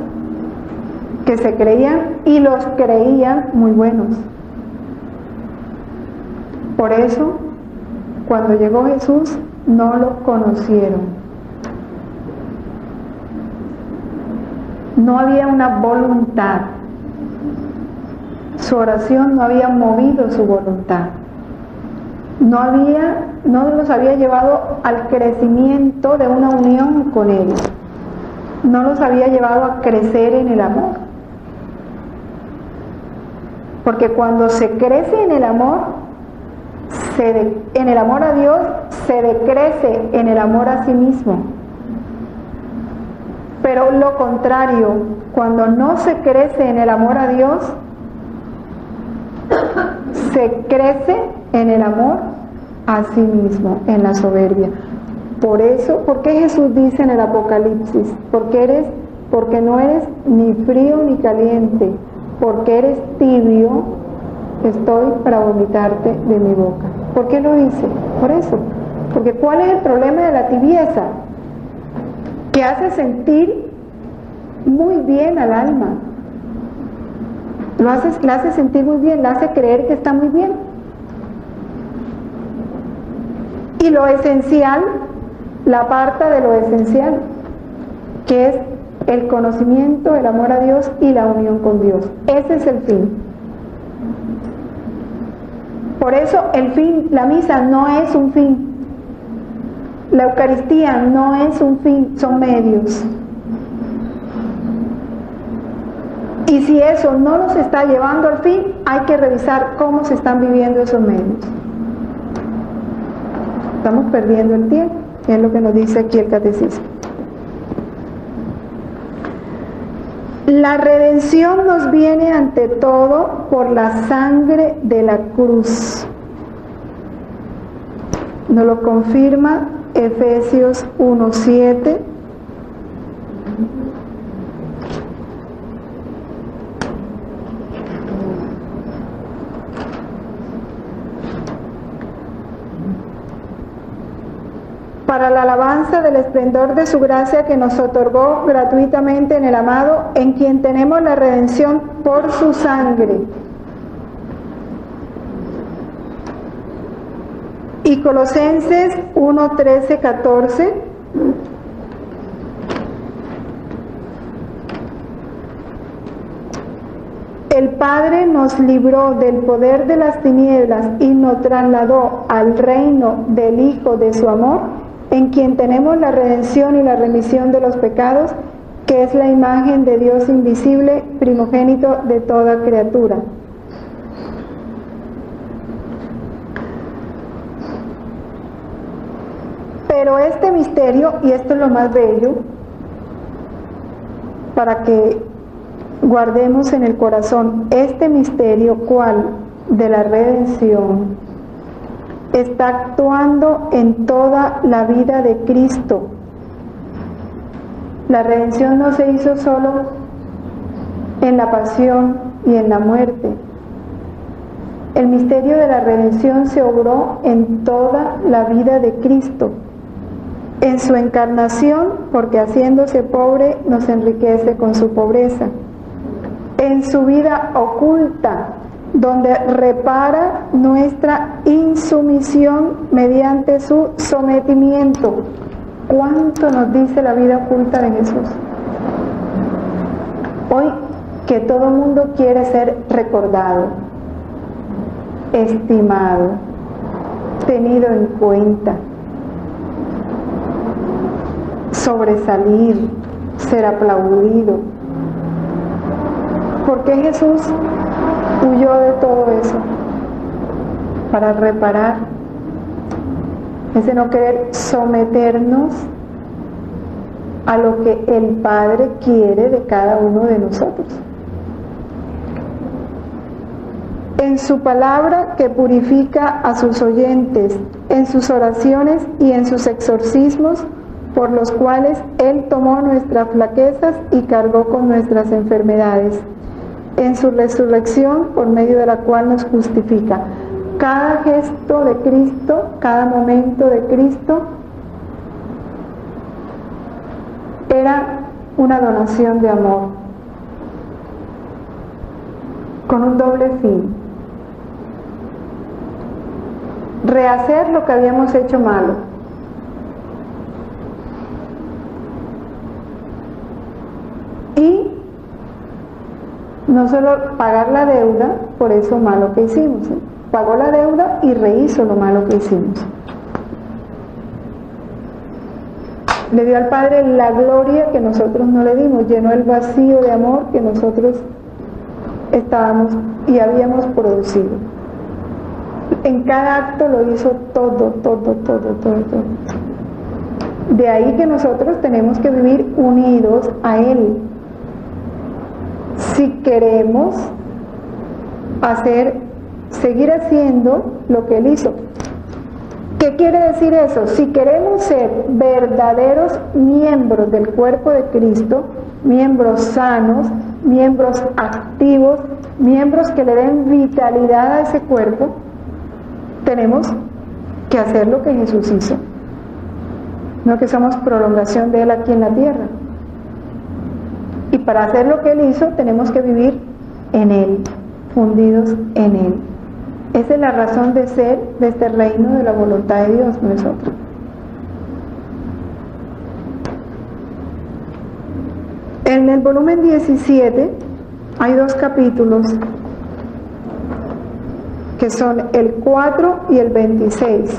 que se creían y los creían muy buenos. Por eso, cuando llegó Jesús, no lo conocieron. No había una voluntad. Su oración no había movido su voluntad. No los había llevado al crecimiento de una unión con Él. No los había llevado a crecer en el amor. Porque cuando se crece en el amor a Dios, se decrece en el amor a sí mismo. Pero lo contrario, cuando no se crece en el amor a Dios, se crece en el amor a sí mismo, en la soberbia. Por eso, ¿por qué Jesús dice en el Apocalipsis? Porque no eres ni frío ni caliente, porque eres tibio, estoy para vomitarte de mi boca. ¿Por qué lo dice? Por eso. Porque ¿cuál es el problema de la tibieza? Que hace sentir muy bien al alma. La hace sentir muy bien, la hace creer que está muy bien. Y lo esencial, la aparta de lo esencial, que es el conocimiento, el amor a Dios y la unión con Dios. Ese es el fin. Por eso el fin, la misa no es un fin. La Eucaristía no es un fin, son medios. Y si eso no nos está llevando al fin, hay que revisar cómo se están viviendo esos medios. Estamos perdiendo el tiempo, es lo que nos dice aquí el catecismo. La redención nos viene ante todo por la sangre de la cruz. Nos lo confirma Efesios 1:7. Para la alabanza del esplendor de su gracia que nos otorgó gratuitamente en el amado, en quien tenemos la redención por su sangre. Y Colosenses 1:13-14. El Padre nos libró del poder de las tinieblas y nos trasladó al reino del Hijo de su amor, en quien tenemos la redención y la remisión de los pecados, que es la imagen de Dios invisible, primogénito de toda criatura. Pero este misterio, y esto es lo más bello, para que guardemos en el corazón, este misterio, ¿cuál? De la redención, está actuando en toda la vida de Cristo. La redención no se hizo solo en la pasión y en la muerte. El misterio de la redención se obró en toda la vida de Cristo. En su encarnación, porque haciéndose pobre nos enriquece con su pobreza. En su vida oculta, donde repara nuestra insumisión mediante su sometimiento. ¿Cuánto nos dice la vida oculta de Jesús? Hoy que todo el mundo quiere ser recordado, estimado, tenido en cuenta, sobresalir, ser aplaudido. ¿Por qué Jesús huyó de todo eso? Para reparar ese no querer someternos a lo que el Padre quiere de cada uno de nosotros. En su palabra que purifica a sus oyentes, en sus oraciones y en sus exorcismos, por los cuales Él tomó nuestras flaquezas y cargó con nuestras enfermedades, en su resurrección por medio de la cual nos justifica. Cada gesto de Cristo, cada momento de Cristo era una donación de amor con un doble fin: rehacer lo que habíamos hecho malo y no solo pagar la deuda por eso malo que hicimos, pagó la deuda y rehizo lo malo que hicimos. Le dio al Padre la gloria que nosotros no le dimos, llenó el vacío de amor que nosotros estábamos y habíamos producido. En cada acto lo hizo todo. De ahí que nosotros tenemos que vivir unidos a Él. Si queremos seguir haciendo lo que Él hizo. ¿Qué quiere decir eso? Si queremos ser verdaderos miembros del cuerpo de Cristo, miembros sanos, miembros activos, miembros que le den vitalidad a ese cuerpo, tenemos que hacer lo que Jesús hizo. No que somos prolongación de Él aquí en la tierra. Y para hacer lo que Él hizo, tenemos que vivir en Él, fundidos en Él. Esa es la razón de ser de este reino de la voluntad de Dios nosotros. En el volumen 17 hay 2 capítulos que son el 4 y el 26,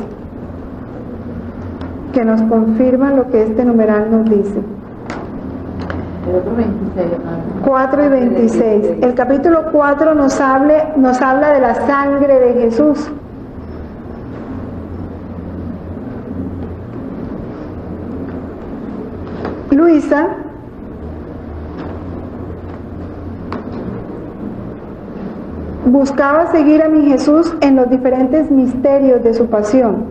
que nos confirman lo que este numeral nos dice. El otro 26, 4 y 26. El capítulo 4 nos habla de la sangre de Jesús. Luisa buscaba seguir a mi Jesús en los diferentes misterios de su pasión,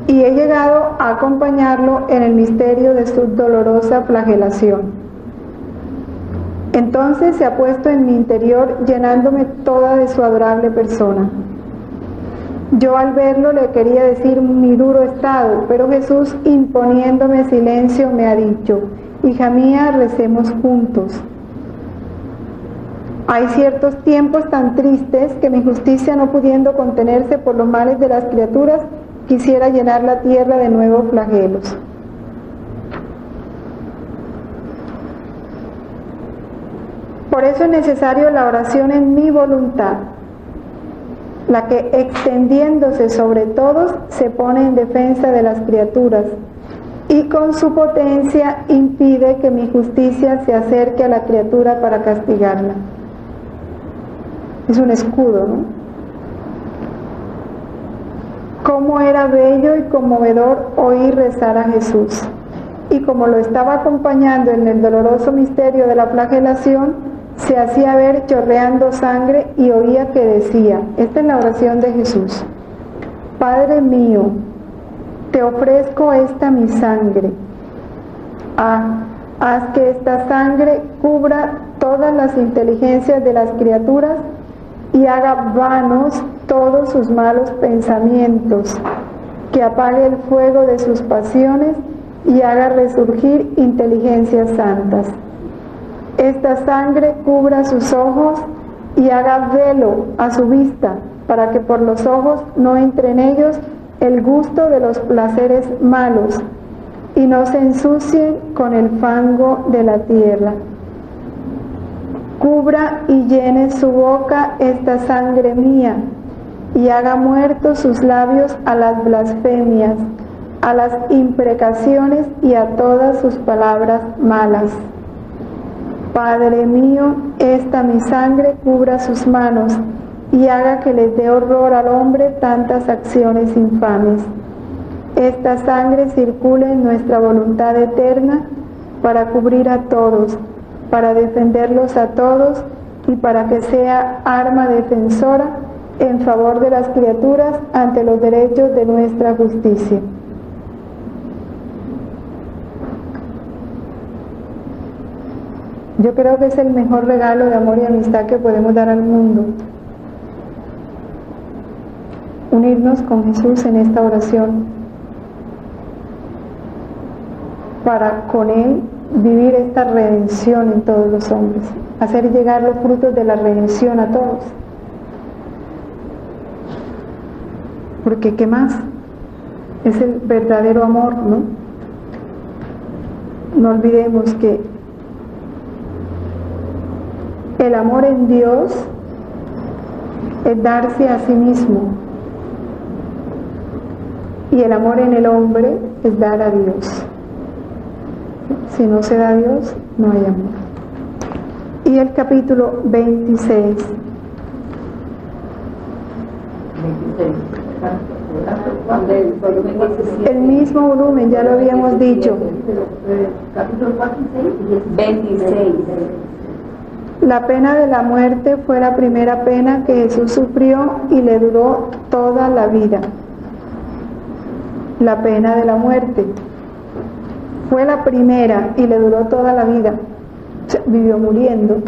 y he llegado a acompañarlo en el misterio de su dolorosa flagelación. Entonces se ha puesto en mi interior, llenándome toda de su adorable persona. Yo al verlo le quería decir mi duro estado, pero Jesús, imponiéndome silencio, me ha dicho: hija mía, recemos juntos. Hay ciertos tiempos tan tristes que mi justicia, no pudiendo contenerse por los males de las criaturas, quisiera llenar la tierra de nuevos flagelos. Por eso es necesario la oración en mi voluntad, la que, extendiéndose sobre todos, se pone en defensa de las criaturas y con su potencia impide que mi justicia se acerque a la criatura para castigarla. Es un escudo, ¿no? Cómo era bello y conmovedor oír rezar a Jesús. Y como lo estaba acompañando en el doloroso misterio de la flagelación, se hacía ver chorreando sangre y oía que decía, esta es la oración de Jesús: Padre mío, te ofrezco esta mi sangre. Haz que esta sangre cubra todas las inteligencias de las criaturas y haga vanos todos sus malos pensamientos, que apague el fuego de sus pasiones y haga resurgir inteligencias santas. Esta sangre cubra sus ojos y haga velo a su vista, para que por los ojos no entre en ellos el gusto de los placeres malos, y no se ensucien con el fango de la tierra. Cubra y llene su boca esta sangre mía, y haga muertos sus labios a las blasfemias, a las imprecaciones y a todas sus palabras malas. Padre mío, esta mi sangre cubra sus manos, y haga que les dé horror al hombre tantas acciones infames. Esta sangre circule en nuestra voluntad eterna para cubrir a todos, para defenderlos a todos y para que sea arma defensora en favor de las criaturas ante los derechos de nuestra justicia. Yo creo que es el mejor regalo de amor y amistad que podemos dar al mundo. Unirnos con Jesús en esta oración para con Él vivir esta redención en todos los hombres, hacer llegar los frutos de la redención a todos. Porque ¿qué más? Es el verdadero amor, ¿no? No olvidemos que el amor en Dios es darse a sí mismo, y el amor en el hombre es dar a Dios. Si no se da a Dios, no hay amor. Y el capítulo 26. El mismo volumen, ya lo habíamos dicho. Capítulo 26. La pena de la muerte fue la primera pena que Jesús sufrió y le duró toda la vida. La pena de la muerte fue la primera y le duró toda la vida. O sea, vivió muriendo.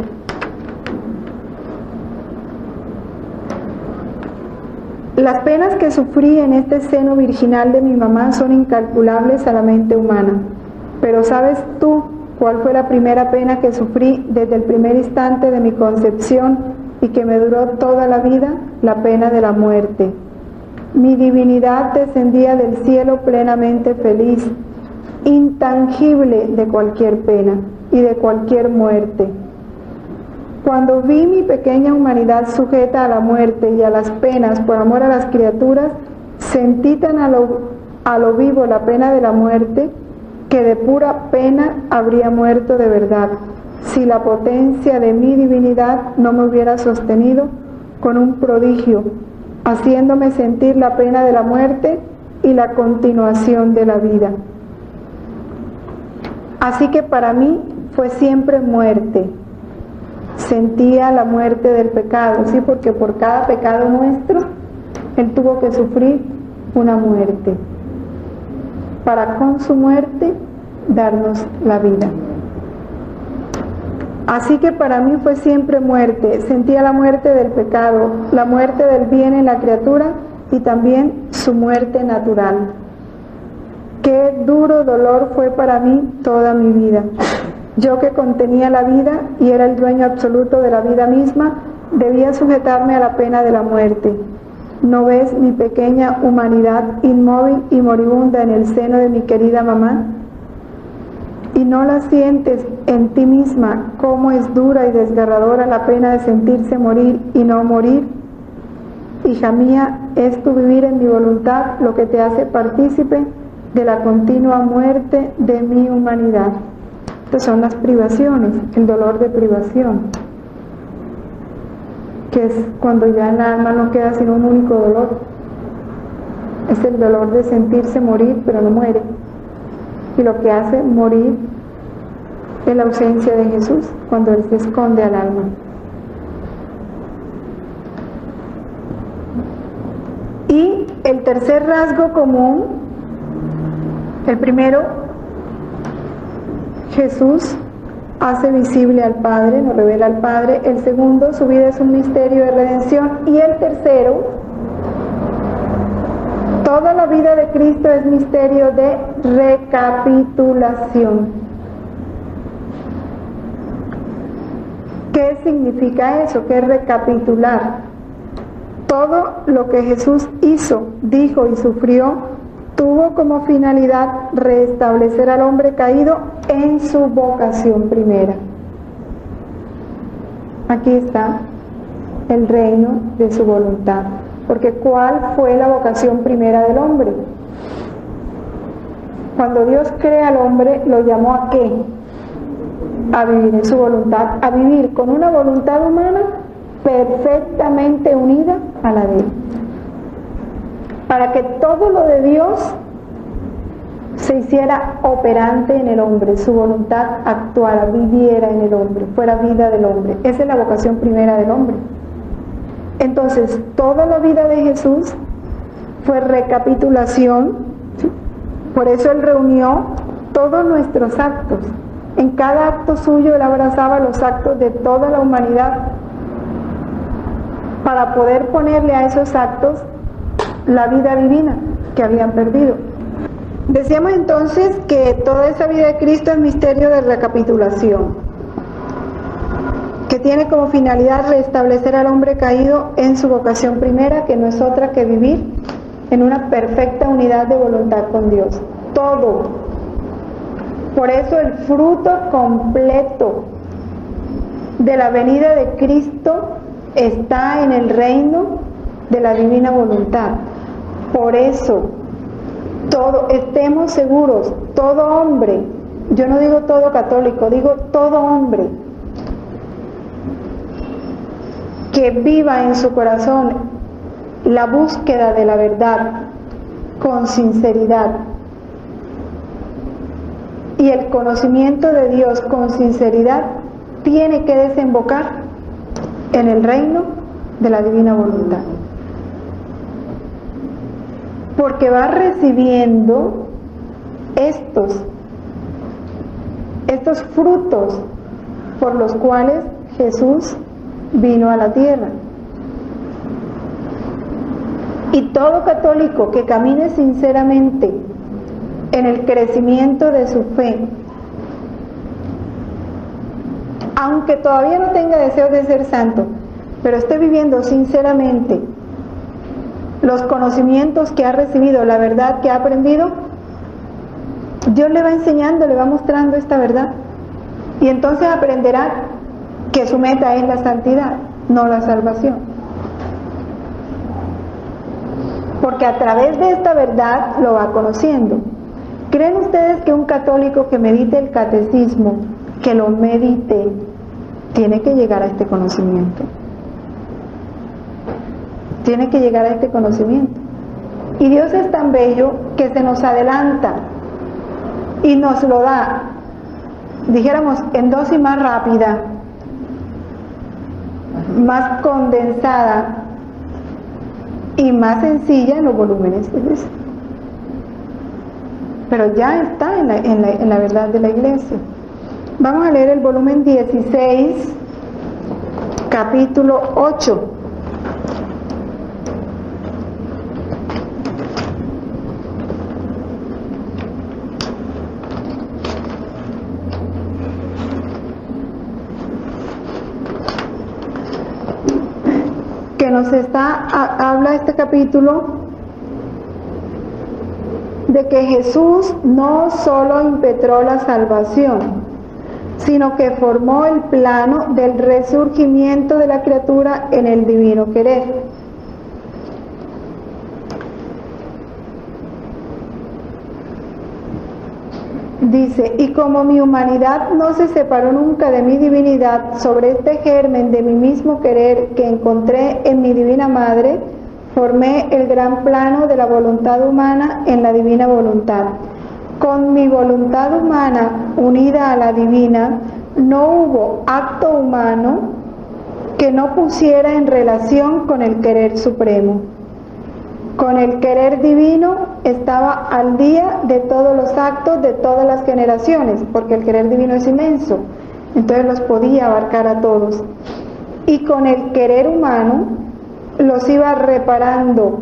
Las penas que sufrí en este seno virginal de mi mamá son incalculables a la mente humana. Pero ¿sabes tú cuál fue la primera pena que sufrí desde el primer instante de mi concepción y que me duró toda la vida? La pena de la muerte. Mi divinidad descendía del cielo plenamente feliz, intangible de cualquier pena y de cualquier muerte. Cuando vi mi pequeña humanidad sujeta a la muerte y a las penas por amor a las criaturas, sentí tan a lo vivo la pena de la muerte que de pura pena habría muerto de verdad, si la potencia de mi divinidad no me hubiera sostenido con un prodigio, haciéndome sentir la pena de la muerte y la continuación de la vida. Así que para mí fue siempre muerte. Sentía la muerte del pecado, sí, porque por cada pecado nuestro, Él tuvo que sufrir una muerte, para con su muerte darnos la vida. Así que para mí fue siempre muerte. Sentía la muerte del pecado, la muerte del bien en la criatura y también su muerte natural. Qué duro dolor fue para mí toda mi vida. Yo que contenía la vida y era el dueño absoluto de la vida misma, debía sujetarme a la pena de la muerte. ¿No ves mi pequeña humanidad inmóvil y moribunda en el seno de mi querida mamá? ¿Y no la sientes en ti misma cómo es dura y desgarradora la pena de sentirse morir y no morir? Hija mía, es tu vivir en mi voluntad lo que te hace partícipe de la continua muerte de mi humanidad. Estas son las privaciones, el dolor de privación, que es cuando ya en la alma no queda sino un único dolor. Es el dolor de sentirse morir, pero no muere. Y lo que hace morir es la ausencia de Jesús, cuando Él se esconde al alma. Y el tercer rasgo común, el primero, Jesús hace visible al Padre, nos revela al Padre. El segundo, su vida es un misterio de redención. Y el tercero, todos la vida de Cristo es misterio de recapitulación. ¿Qué significa eso? ¿Qué es recapitular? Todo lo que Jesús hizo, dijo y sufrió tuvo como finalidad restablecer al hombre caído en su vocación primera. Aquí está el reino de su voluntad. Porque ¿cuál fue la vocación primera del hombre? Cuando Dios crea al hombre, ¿lo llamó a qué? A vivir en su voluntad, a vivir con una voluntad humana perfectamente unida a la de Él. Para que todo lo de Dios se hiciera operante en el hombre, su voluntad actuara, viviera en el hombre, fuera vida del hombre. Esa es la vocación primera del hombre. Entonces, toda la vida de Jesús fue recapitulación, ¿sí? Por eso Él reunió todos nuestros actos. En cada acto suyo Él abrazaba los actos de toda la humanidad para poder ponerle a esos actos la vida divina que habían perdido. Decíamos entonces que toda esa vida de Cristo es misterio de recapitulación, que tiene como finalidad restablecer al hombre caído en su vocación primera, que no es otra que vivir en una perfecta unidad de voluntad con Dios. Todo. Por eso el fruto completo de la venida de Cristo está en el reino de la divina voluntad. Por eso, estemos seguros, todo hombre, yo no digo todo católico, digo todo hombre, que viva en su corazón la búsqueda de la verdad con sinceridad y el conocimiento de Dios con sinceridad, tiene que desembocar en el reino de la divina voluntad, porque va recibiendo estos frutos por los cuales Jesús vino a la tierra. Y todo católico que camine sinceramente en el crecimiento de su fe, aunque todavía no tenga deseos de ser santo, pero esté viviendo sinceramente los conocimientos que ha recibido, la verdad que ha aprendido, Dios le va enseñando, le va mostrando esta verdad, y entonces aprenderá que su meta es la santidad, no la salvación. Porque a través de esta verdad lo va conociendo. ¿Creen ustedes que un católico que medite el catecismo, que lo medite, tiene que llegar a este conocimiento? Tiene que llegar a este conocimiento. Y Dios es tan bello que se nos adelanta y nos lo da, dijéramos, en dosis más rápida, más condensada y más sencilla en los volúmenes. Pero ya está en la verdad de la Iglesia. Vamos a leer el volumen 16, capítulo 8. Que nos habla este capítulo de que Jesús no solo impetró la salvación, sino que formó el plano del resurgimiento de la criatura en el divino querer. Dice, y como mi humanidad no se separó nunca de mi divinidad, sobre este germen de mi mismo querer que encontré en mi divina madre, formé el gran plano de la voluntad humana en la divina voluntad. Con mi voluntad humana unida a la divina, no hubo acto humano que no pusiera en relación con el querer supremo. Con el querer divino estaba al día de todos los actos de todas las generaciones, porque el querer divino es inmenso, entonces los podía abarcar a todos. Y con el querer humano los iba reparando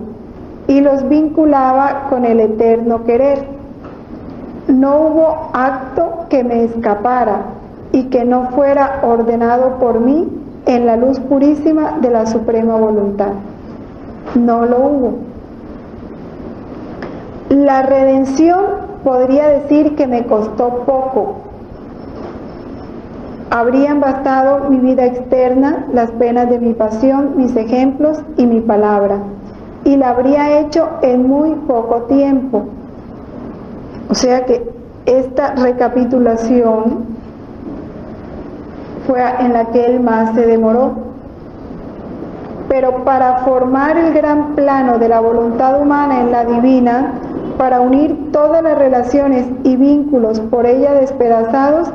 y los vinculaba con el eterno querer. No hubo acto que me escapara y que no fuera ordenado por mí en la luz purísima de la suprema voluntad. No lo hubo. La redención podría decir que me costó poco. Habrían bastado mi vida externa, las penas de mi pasión, mis ejemplos y mi palabra, y la habría hecho en muy poco tiempo. O sea que esta recapitulación fue en la que él más se demoró. Pero para formar el gran plano de la voluntad humana en la divina, para unir todas las relaciones y vínculos por ella despedazados,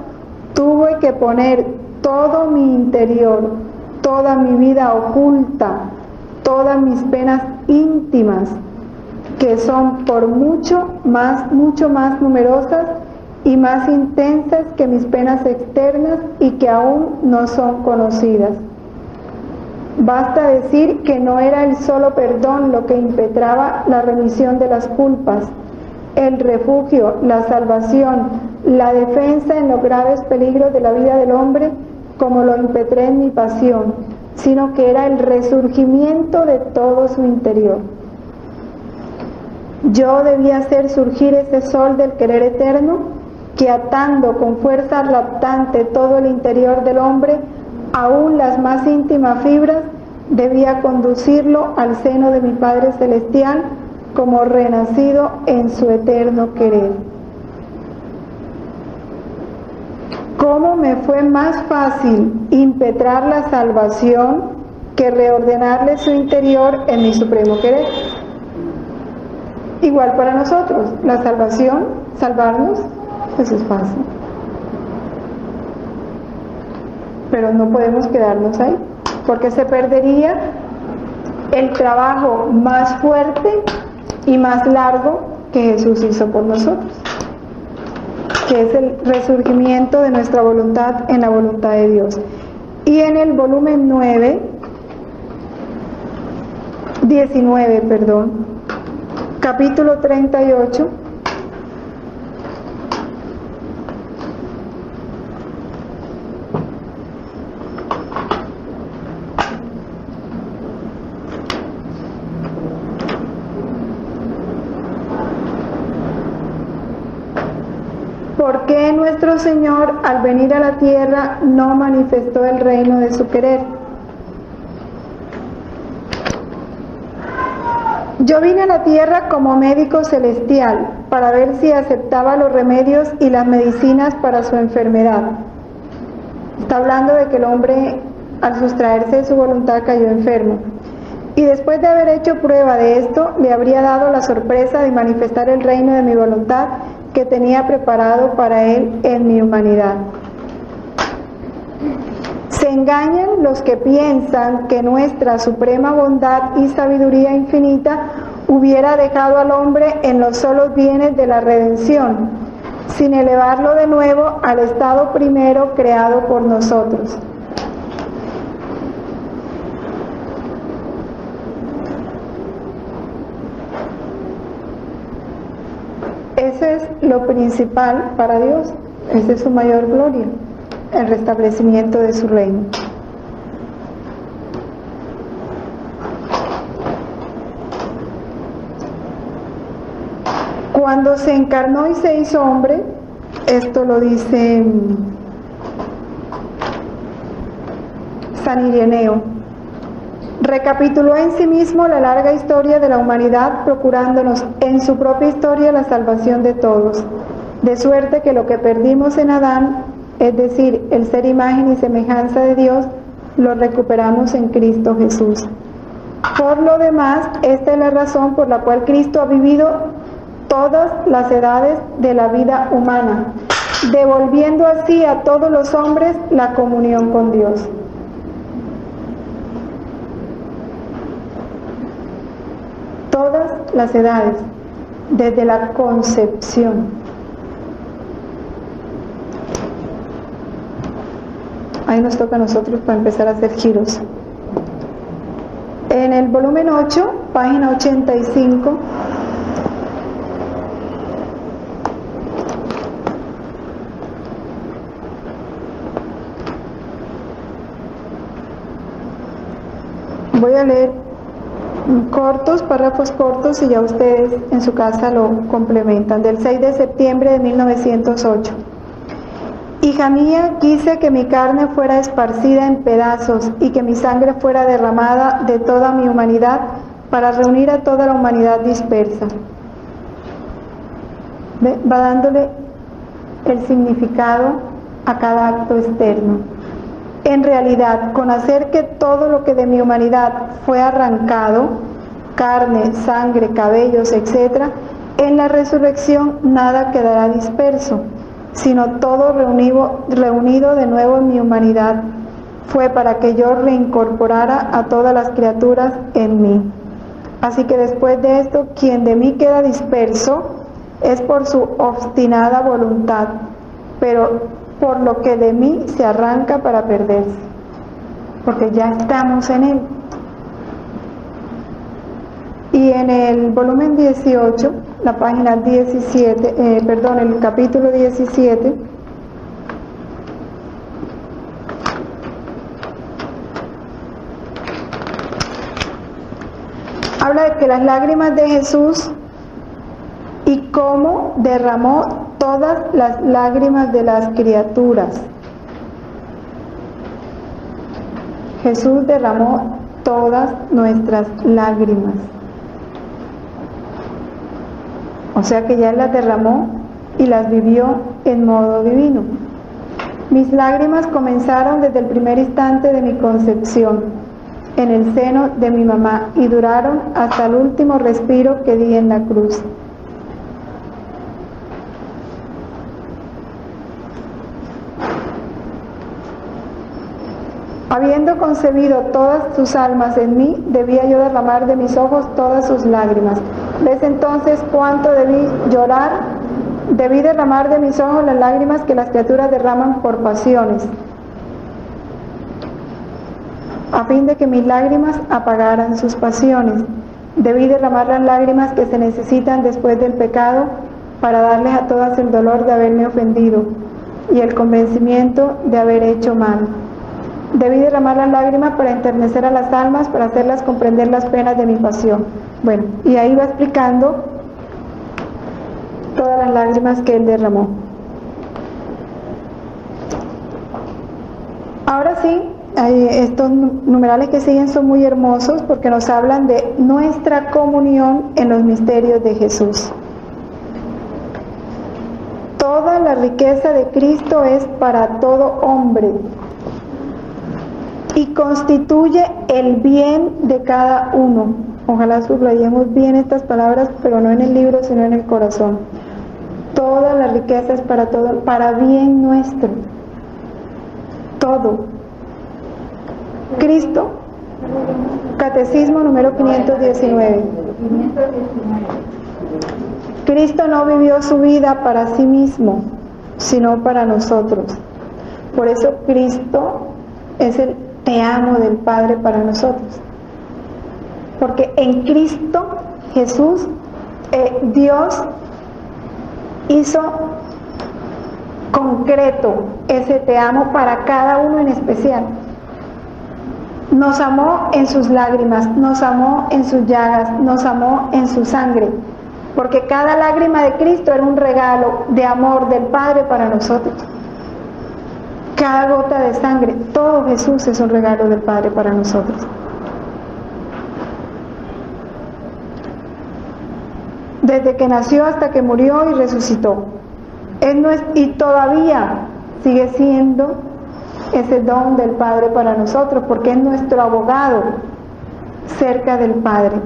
tuve que poner todo mi interior, toda mi vida oculta, todas mis penas íntimas, que son por mucho más numerosas y más intensas que mis penas externas y que aún no son conocidas. Basta decir que no era el solo perdón lo que impetraba la remisión de las culpas, el refugio, la salvación, la defensa en los graves peligros de la vida del hombre, como lo impetré en mi pasión, sino que era el resurgimiento de todo su interior. Yo debía hacer surgir ese sol del querer eterno que, atando con fuerza raptante todo el interior del hombre, aún las más íntimas fibras, debía conducirlo al seno de mi Padre Celestial como renacido en su eterno querer. ¿Cómo me fue más fácil impetrar la salvación que reordenarle su interior en mi supremo querer? Igual para nosotros, la salvación, salvarnos, eso es fácil. Pero no podemos quedarnos ahí, porque se perdería el trabajo más fuerte y más largo que Jesús hizo por nosotros, que es el resurgimiento de nuestra voluntad en la voluntad de Dios. Y en el volumen 19, capítulo 38, ¿por qué nuestro Señor al venir a la tierra no manifestó el reino de su querer? Yo vine a la tierra como médico celestial para ver si aceptaba los remedios y las medicinas para su enfermedad. Está hablando de que el hombre, al sustraerse de su voluntad, cayó enfermo. Y después de haber hecho prueba de esto, le habría dado la sorpresa de manifestar el reino de mi voluntad que tenía preparado para él en mi humanidad. Se engañan los que piensan que nuestra suprema bondad y sabiduría infinita hubiera dejado al hombre en los solos bienes de la redención, sin elevarlo de nuevo al estado primero creado por nosotros. Eso es lo principal para Dios, esa es su mayor gloria, el restablecimiento de su reino. Cuando se encarnó y se hizo hombre, esto lo dice San Ireneo, recapituló en sí mismo la larga historia de la humanidad, procurándonos en su propia historia la salvación de todos, de suerte que lo que perdimos en Adán, es decir, el ser imagen y semejanza de Dios, lo recuperamos en Cristo Jesús. Por lo demás, esta es la razón por la cual Cristo ha vivido todas las edades de la vida humana, devolviendo así a todos los hombres la comunión con Dios. Todas las edades, desde la concepción. Ahí nos toca a nosotros para empezar a hacer giros. En en el volumen 8, página 85, voy a leer párrafos cortos y ya ustedes en su casa lo complementan. Del 6 de septiembre de 1908. Hija mía, quise que mi carne fuera esparcida en pedazos y que mi sangre fuera derramada de toda mi humanidad para reunir a toda la humanidad dispersa. Va dándole el significado a cada acto externo. En realidad, con hacer que todo lo que de mi humanidad fue arrancado, carne, sangre, cabellos, etc., en la resurrección nada quedará disperso, sino todo reunido de nuevo en mi humanidad. Fue para que yo reincorporara a todas las criaturas en mí. Así que después de esto, quien de mí queda disperso es por su obstinada voluntad, pero por lo que de mí se arranca para perderse, porque ya estamos en él. Y en el volumen 18, la página 17, el capítulo 17, habla de que las lágrimas de Jesús y cómo derramó todas las lágrimas de las criaturas. Jesús derramó todas nuestras lágrimas. O sea que ya las derramó y las vivió en modo divino. Mis lágrimas comenzaron desde el primer instante de mi concepción en el seno de mi mamá y duraron hasta el último respiro que di en la cruz. Habiendo concebido todas sus almas en mí, debía yo derramar de mis ojos todas sus lágrimas. ¿Ves entonces cuánto debí llorar? Debí derramar de mis ojos las lágrimas que las criaturas derraman por pasiones, a fin de que mis lágrimas apagaran sus pasiones. Debí derramar las lágrimas que se necesitan después del pecado para darles a todas el dolor de haberme ofendido y el convencimiento de haber hecho mal. Debí derramar las lágrimas para enternecer a las almas, para hacerlas comprender las penas de mi pasión. Bueno, y ahí va explicando todas las lágrimas que él derramó. Ahora sí, estos numerales que siguen son muy hermosos porque nos hablan de nuestra comunión en los misterios de Jesús. Toda la riqueza de Cristo es para todo hombre y constituye el bien de cada uno. Ojalá subrayemos bien estas palabras, pero no en el libro, sino en el corazón. Toda la riqueza es para todo, para bien nuestro. Todo. Cristo, Catecismo número 519. Cristo no vivió su vida para sí mismo, sino para nosotros. Por eso Cristo es el te amo del Padre para nosotros. Porque en Cristo Jesús, Dios hizo concreto ese te amo para cada uno en especial. Nos amó en sus lágrimas, nos amó en sus llagas, nos amó en su sangre. Porque cada lágrima de Cristo era un regalo de amor del Padre para nosotros. Cada gota de sangre, todo Jesús es un regalo del Padre para nosotros. Desde que nació hasta que murió y resucitó. Y todavía sigue siendo ese don del Padre para nosotros, porque es nuestro abogado cerca del Padre,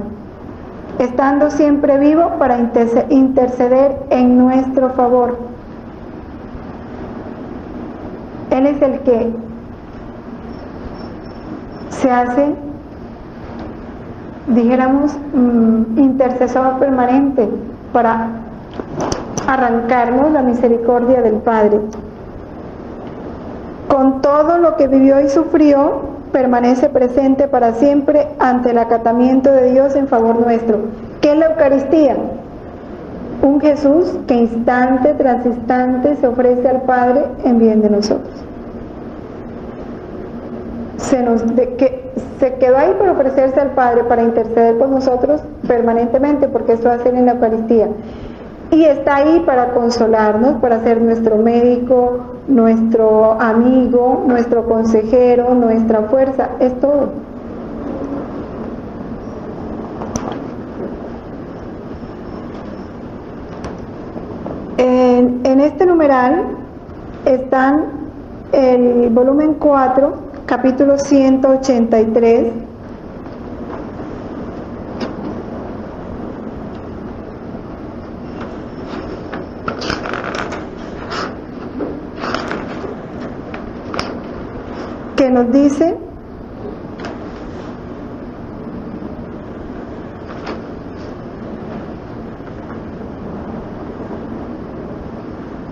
estando siempre vivo para interceder en nuestro favor. Él es el que se hace, dijéramos, intercesor permanente para arrancarnos la misericordia del Padre. Con todo lo que vivió y sufrió, permanece presente para siempre ante el acatamiento de Dios en favor nuestro. ¿Qué es la Eucaristía? Un Jesús que instante tras instante se ofrece al Padre en bien de nosotros. Se quedó ahí para ofrecerse al Padre, para interceder por nosotros permanentemente, porque eso hace en la Eucaristía. Y está ahí para consolarnos, para ser nuestro médico, nuestro amigo, nuestro consejero, nuestra fuerza, es todo. En este numeral están el volumen 4, capítulo 183, que nos dice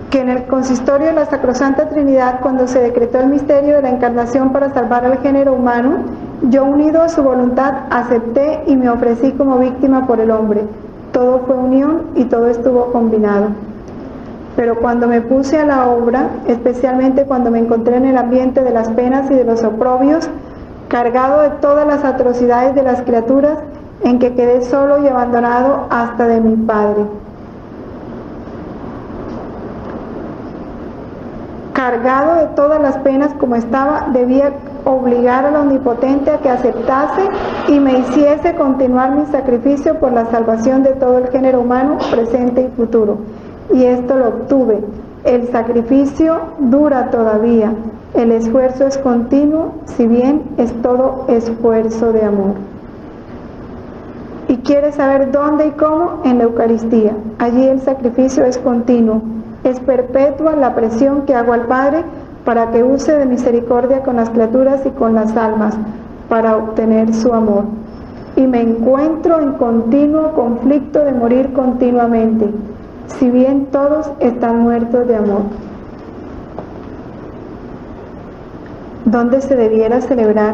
que en el consistorio de la Sacrosanta Trinidad, cuando se decretó el misterio de la encarnación para salvar al género humano, yo, unido a su voluntad, acepté y me ofrecí como víctima por el hombre. Todo fue unión y todo estuvo combinado. Pero cuando me puse a la obra, especialmente cuando me encontré en el ambiente de las penas y de los oprobios, cargado de todas las atrocidades de las criaturas, en que quedé solo y abandonado hasta de mi Padre. Cargado de todas las penas como estaba, debía obligar al Omnipotente a que aceptase y me hiciese continuar mi sacrificio por la salvación de todo el género humano, presente y futuro. Y esto lo obtuve. El sacrificio dura todavía. El esfuerzo es continuo, si bien es todo esfuerzo de amor. ¿Y quieres saber dónde y cómo? En la Eucaristía. Allí el sacrificio es continuo. Es perpetua la presión que hago al Padre para que use de misericordia con las criaturas y con las almas, para obtener su amor. Y me encuentro en continuo conflicto de morir continuamente, si bien todos están muertos de amor. ¿Dónde se debiera celebrar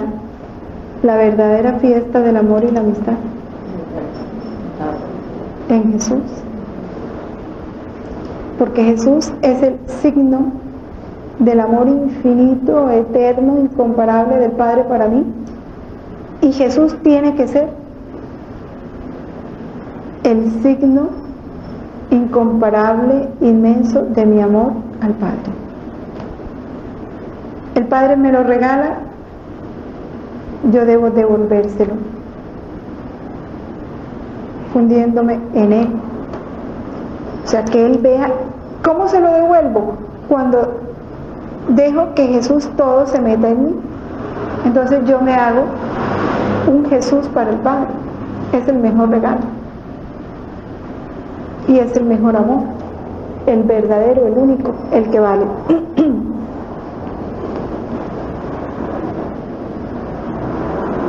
la verdadera fiesta del amor y la amistad? En Jesús. Porque Jesús es el signo del amor infinito, eterno, incomparable del Padre para mí. Y Jesús tiene que ser el signo incomparable, inmenso de mi amor al Padre. El Padre me lo regala, yo debo devolvérselo, fundiéndome en Él. O sea, que Él vea. ¿Cómo se lo devuelvo? Cuando dejo que Jesús todo se meta en mí. Entonces yo me hago un Jesús para el Padre. Es el mejor regalo. Y es el mejor amor. El verdadero, el único, el que vale.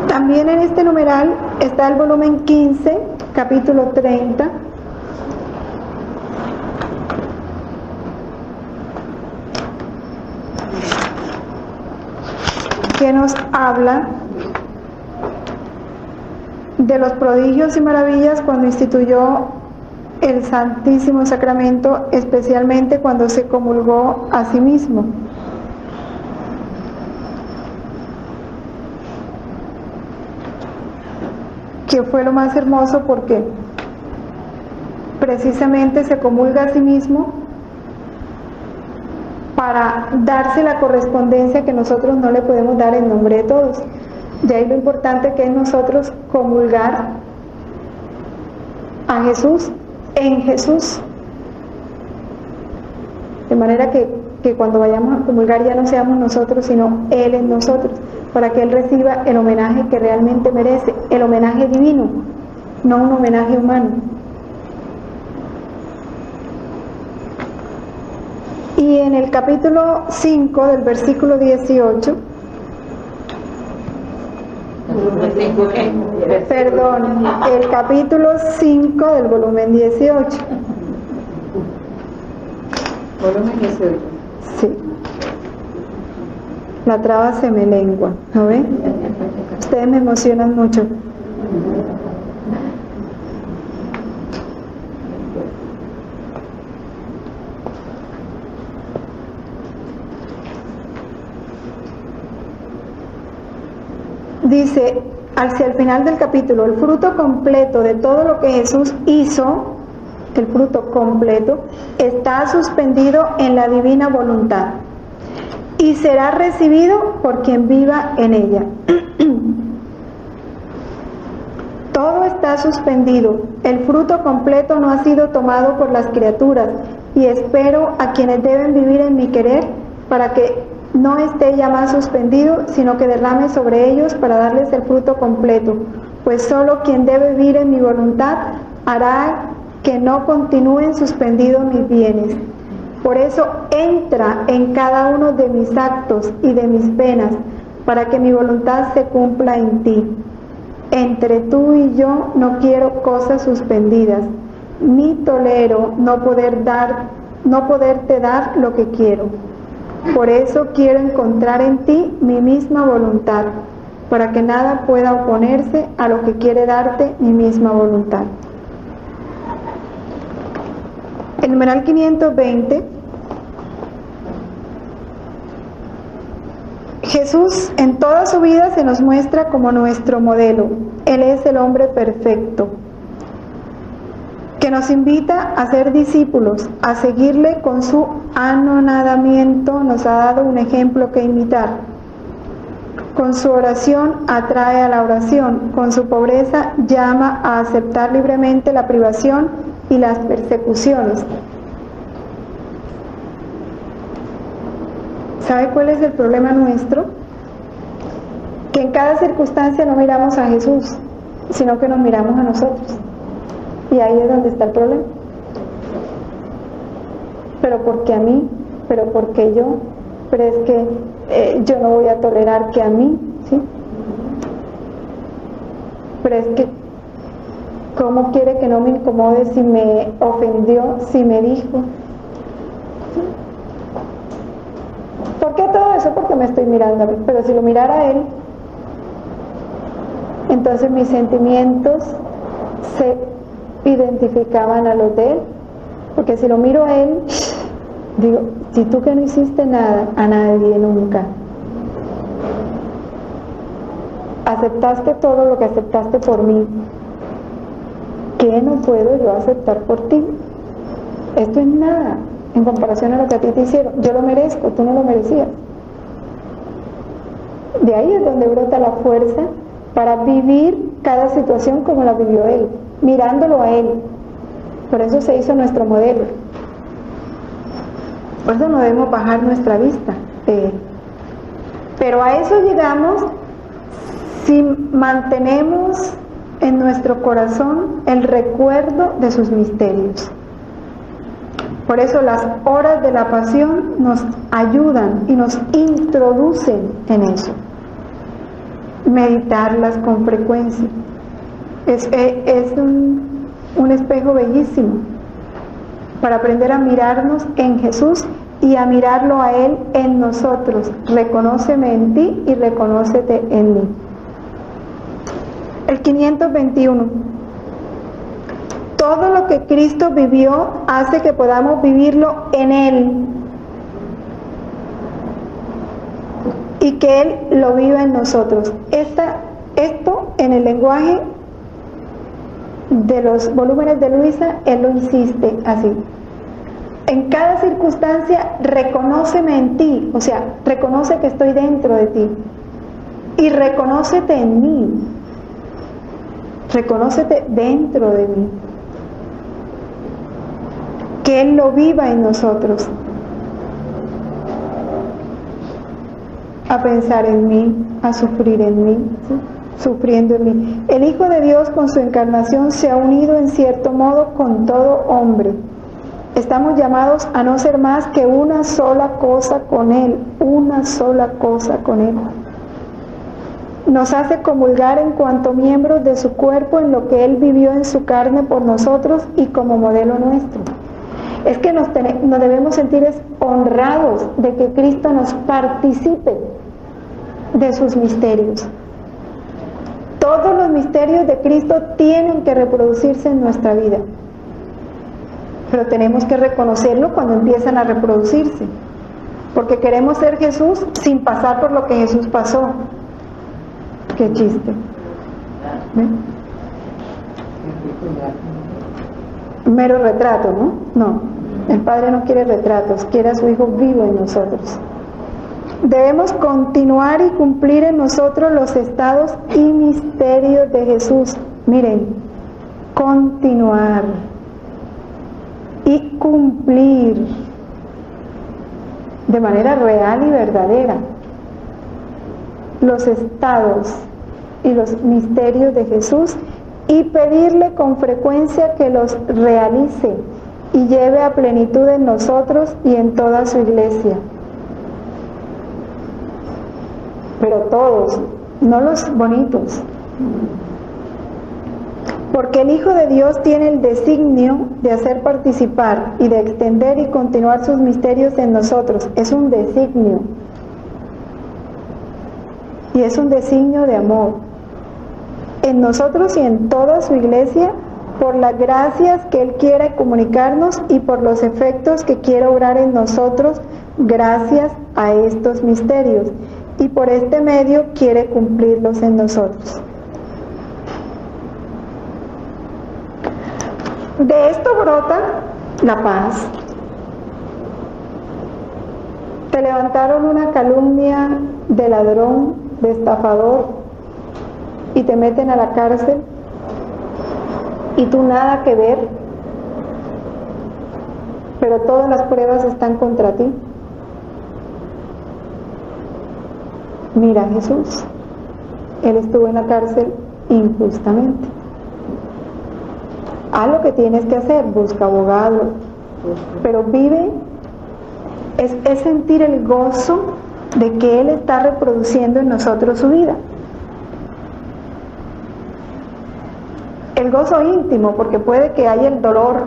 También en este numeral está el volumen 15, capítulo 30. Que nos habla de los prodigios y maravillas cuando instituyó el Santísimo Sacramento, especialmente cuando se comulgó a sí mismo. Que fue lo más hermoso porque precisamente se comulga a sí mismo para darse la correspondencia que nosotros no le podemos dar en nombre de todos. De ahí lo importante que es nosotros comulgar a Jesús en Jesús. De manera que cuando vayamos a comulgar ya no seamos nosotros, sino Él en nosotros, para que Él reciba el homenaje que realmente merece, el homenaje divino, no un homenaje humano. Y en el capítulo 5 del versículo 18, perdón, el capítulo 5 del volumen 18. Volumen 18. Sí. La traba se me lengua, ¿no ven? Ustedes me emocionan mucho. Dice, hacia el final del capítulo, el fruto completo de todo lo que Jesús hizo, el fruto completo, está suspendido en la divina voluntad y será recibido por quien viva en ella. Todo está suspendido, el fruto completo no ha sido tomado por las criaturas y espero a quienes deben vivir en mi querer para que no esté ya más suspendido, sino que derrame sobre ellos para darles el fruto completo, pues solo quien debe vivir en mi voluntad hará que no continúen suspendidos mis bienes. Por eso entra en cada uno de mis actos y de mis penas, para que mi voluntad se cumpla en ti. Entre tú y yo no quiero cosas suspendidas, ni tolero no poderte dar lo que quiero. Por eso quiero encontrar en ti mi misma voluntad, para que nada pueda oponerse a lo que quiere darte mi misma voluntad. El numeral 520. Jesús en toda su vida se nos muestra como nuestro modelo. Él es el hombre perfecto, que nos invita a ser discípulos, a seguirle con su anonadamiento, nos ha dado un ejemplo que imitar. Con su oración atrae a la oración, con su pobreza llama a aceptar libremente la privación y las persecuciones. ¿Sabe cuál es el problema nuestro? Que en cada circunstancia no miramos a Jesús, sino que nos miramos a nosotros. Y ahí es donde está el problema. Pero ¿por qué a mí? ¿Pero por qué yo? Pero es que yo no voy a tolerar que a mí, ¿sí? Pero es que, ¿cómo quiere que no me incomode si me ofendió, si me dijo? ¿Sí? ¿Por qué todo eso? Porque me estoy mirando a mí. Pero si lo mirara a él, entonces mis sentimientos se identificaban a los de él. Porque si lo miro a él, digo, si tú que no hiciste nada, a nadie nunca, aceptaste todo lo que aceptaste por mí, ¿qué no puedo yo aceptar por ti? Esto es nada en comparación a lo que a ti te hicieron. Yo lo merezco, tú no lo merecías. De ahí es donde brota la fuerza para vivir cada situación como la vivió él, mirándolo a él. Por eso se hizo nuestro modelo. Por eso no debemos bajar nuestra vista de él. Pero a eso llegamos si mantenemos en nuestro corazón el recuerdo de sus misterios. Por eso las horas de la pasión nos ayudan y nos introducen en eso. Meditarlas con frecuencia. Es un espejo bellísimo para aprender a mirarnos en Jesús y a mirarlo a Él en nosotros. Reconóceme en ti y reconócete en mí. El 521. Todo lo que Cristo vivió hace que podamos vivirlo en Él y que Él lo viva en nosotros. Esto en el lenguaje de los volúmenes de Luisa, Él lo insiste así. En cada circunstancia, reconóceme en ti, o sea, reconoce que estoy dentro de ti y reconócete en mí, reconócete dentro de mí. Que Él lo viva en nosotros. A pensar en mí, a sufrir en mí, ¿sí? Sufriendo en mí. El Hijo de Dios con su encarnación se ha unido en cierto modo con todo hombre. Estamos llamados a no ser más que una sola cosa con Él, una sola cosa con Él. Nos hace comulgar en cuanto miembros de su cuerpo en lo que Él vivió en su carne por nosotros y como modelo nuestro. Es que nos debemos sentir honrados de que Cristo nos participe de sus misterios. Todos los misterios de Cristo tienen que reproducirse en nuestra vida, pero tenemos que reconocerlo cuando empiezan a reproducirse, porque queremos ser Jesús sin pasar por lo que Jesús pasó. Qué chiste. Un mero retrato, ¿no? No, el Padre no quiere retratos, quiere a su Hijo vivo en nosotros. Debemos continuar y cumplir en nosotros los estados y misterios de Jesús. Miren, continuar y cumplir de manera real y verdadera los estados y los misterios de Jesús y pedirle con frecuencia que los realice y lleve a plenitud en nosotros y en toda su iglesia. Pero todos, no los bonitos. Porque el Hijo de Dios tiene el designio de hacer participar y de extender y continuar sus misterios en nosotros. Es un designio. Y es un designio de amor. En nosotros y en toda su iglesia, por las gracias que Él quiere comunicarnos y por los efectos que quiere obrar en nosotros gracias a estos misterios. Y por este medio quiere cumplirlos en nosotros. De esto brota la paz. Te levantaron una calumnia de ladrón, de estafador, y te meten a la cárcel, y tú nada que ver, pero todas las pruebas están contra ti. Mira a Jesús, Él estuvo en la cárcel injustamente. Haz lo que tienes que hacer, busca abogado, pero vive, es sentir el gozo de que Él está reproduciendo en nosotros su vida. El gozo íntimo, porque puede que haya el dolor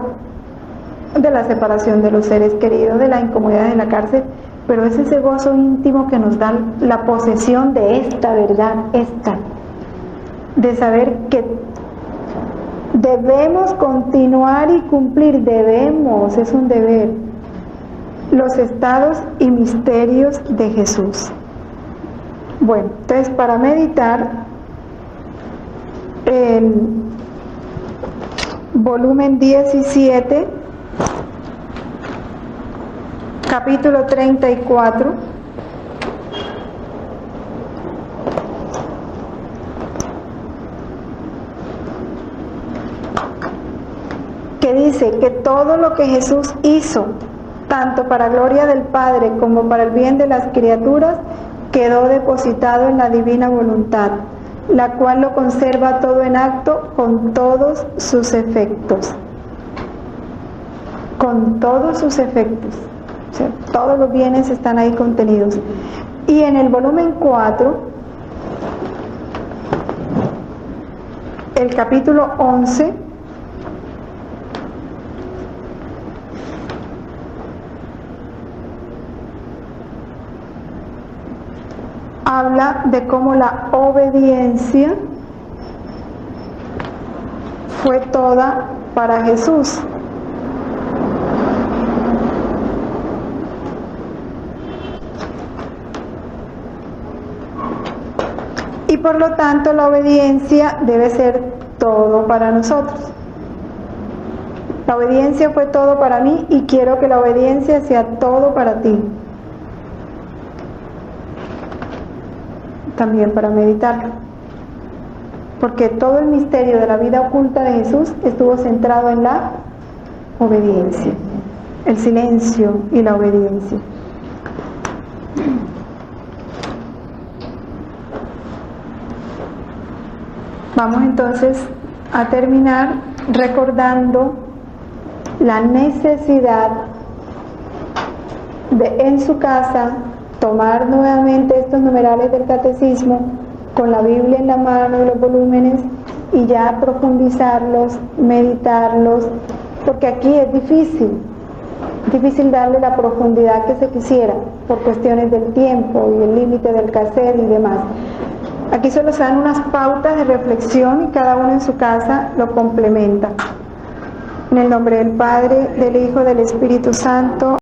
de la separación de los seres queridos, de la incomodidad de la cárcel, pero es ese gozo íntimo que nos da la posesión de esta verdad, de saber que debemos continuar y cumplir, es un deber, los estados y misterios de Jesús. Bueno, entonces para meditar, el volumen 17, capítulo 34, que dice que todo lo que Jesús hizo, tanto para gloria del Padre como para el bien de las criaturas, quedó depositado en la divina voluntad, la cual lo conserva todo en acto con todos sus efectos. Con todos sus efectos. O sea, todos los bienes están ahí contenidos. Y en el volumen 4, el capítulo 11, habla de cómo la obediencia fue toda para Jesús. Y por lo tanto la obediencia debe ser todo para nosotros. La obediencia fue todo para mí y quiero que la obediencia sea todo para ti. También para meditarlo, porque todo el misterio de la vida oculta de Jesús estuvo centrado en la obediencia, el silencio y la obediencia. Vamos entonces a terminar recordando la necesidad de en su casa tomar nuevamente estos numerales del catecismo con la Biblia en la mano y los volúmenes y ya profundizarlos, meditarlos, porque aquí es difícil, difícil darle la profundidad que se quisiera por cuestiones del tiempo y el límite del cassette y demás. Aquí solo se dan unas pautas de reflexión y cada uno en su casa lo complementa. En el nombre del Padre, del Hijo, del Espíritu Santo.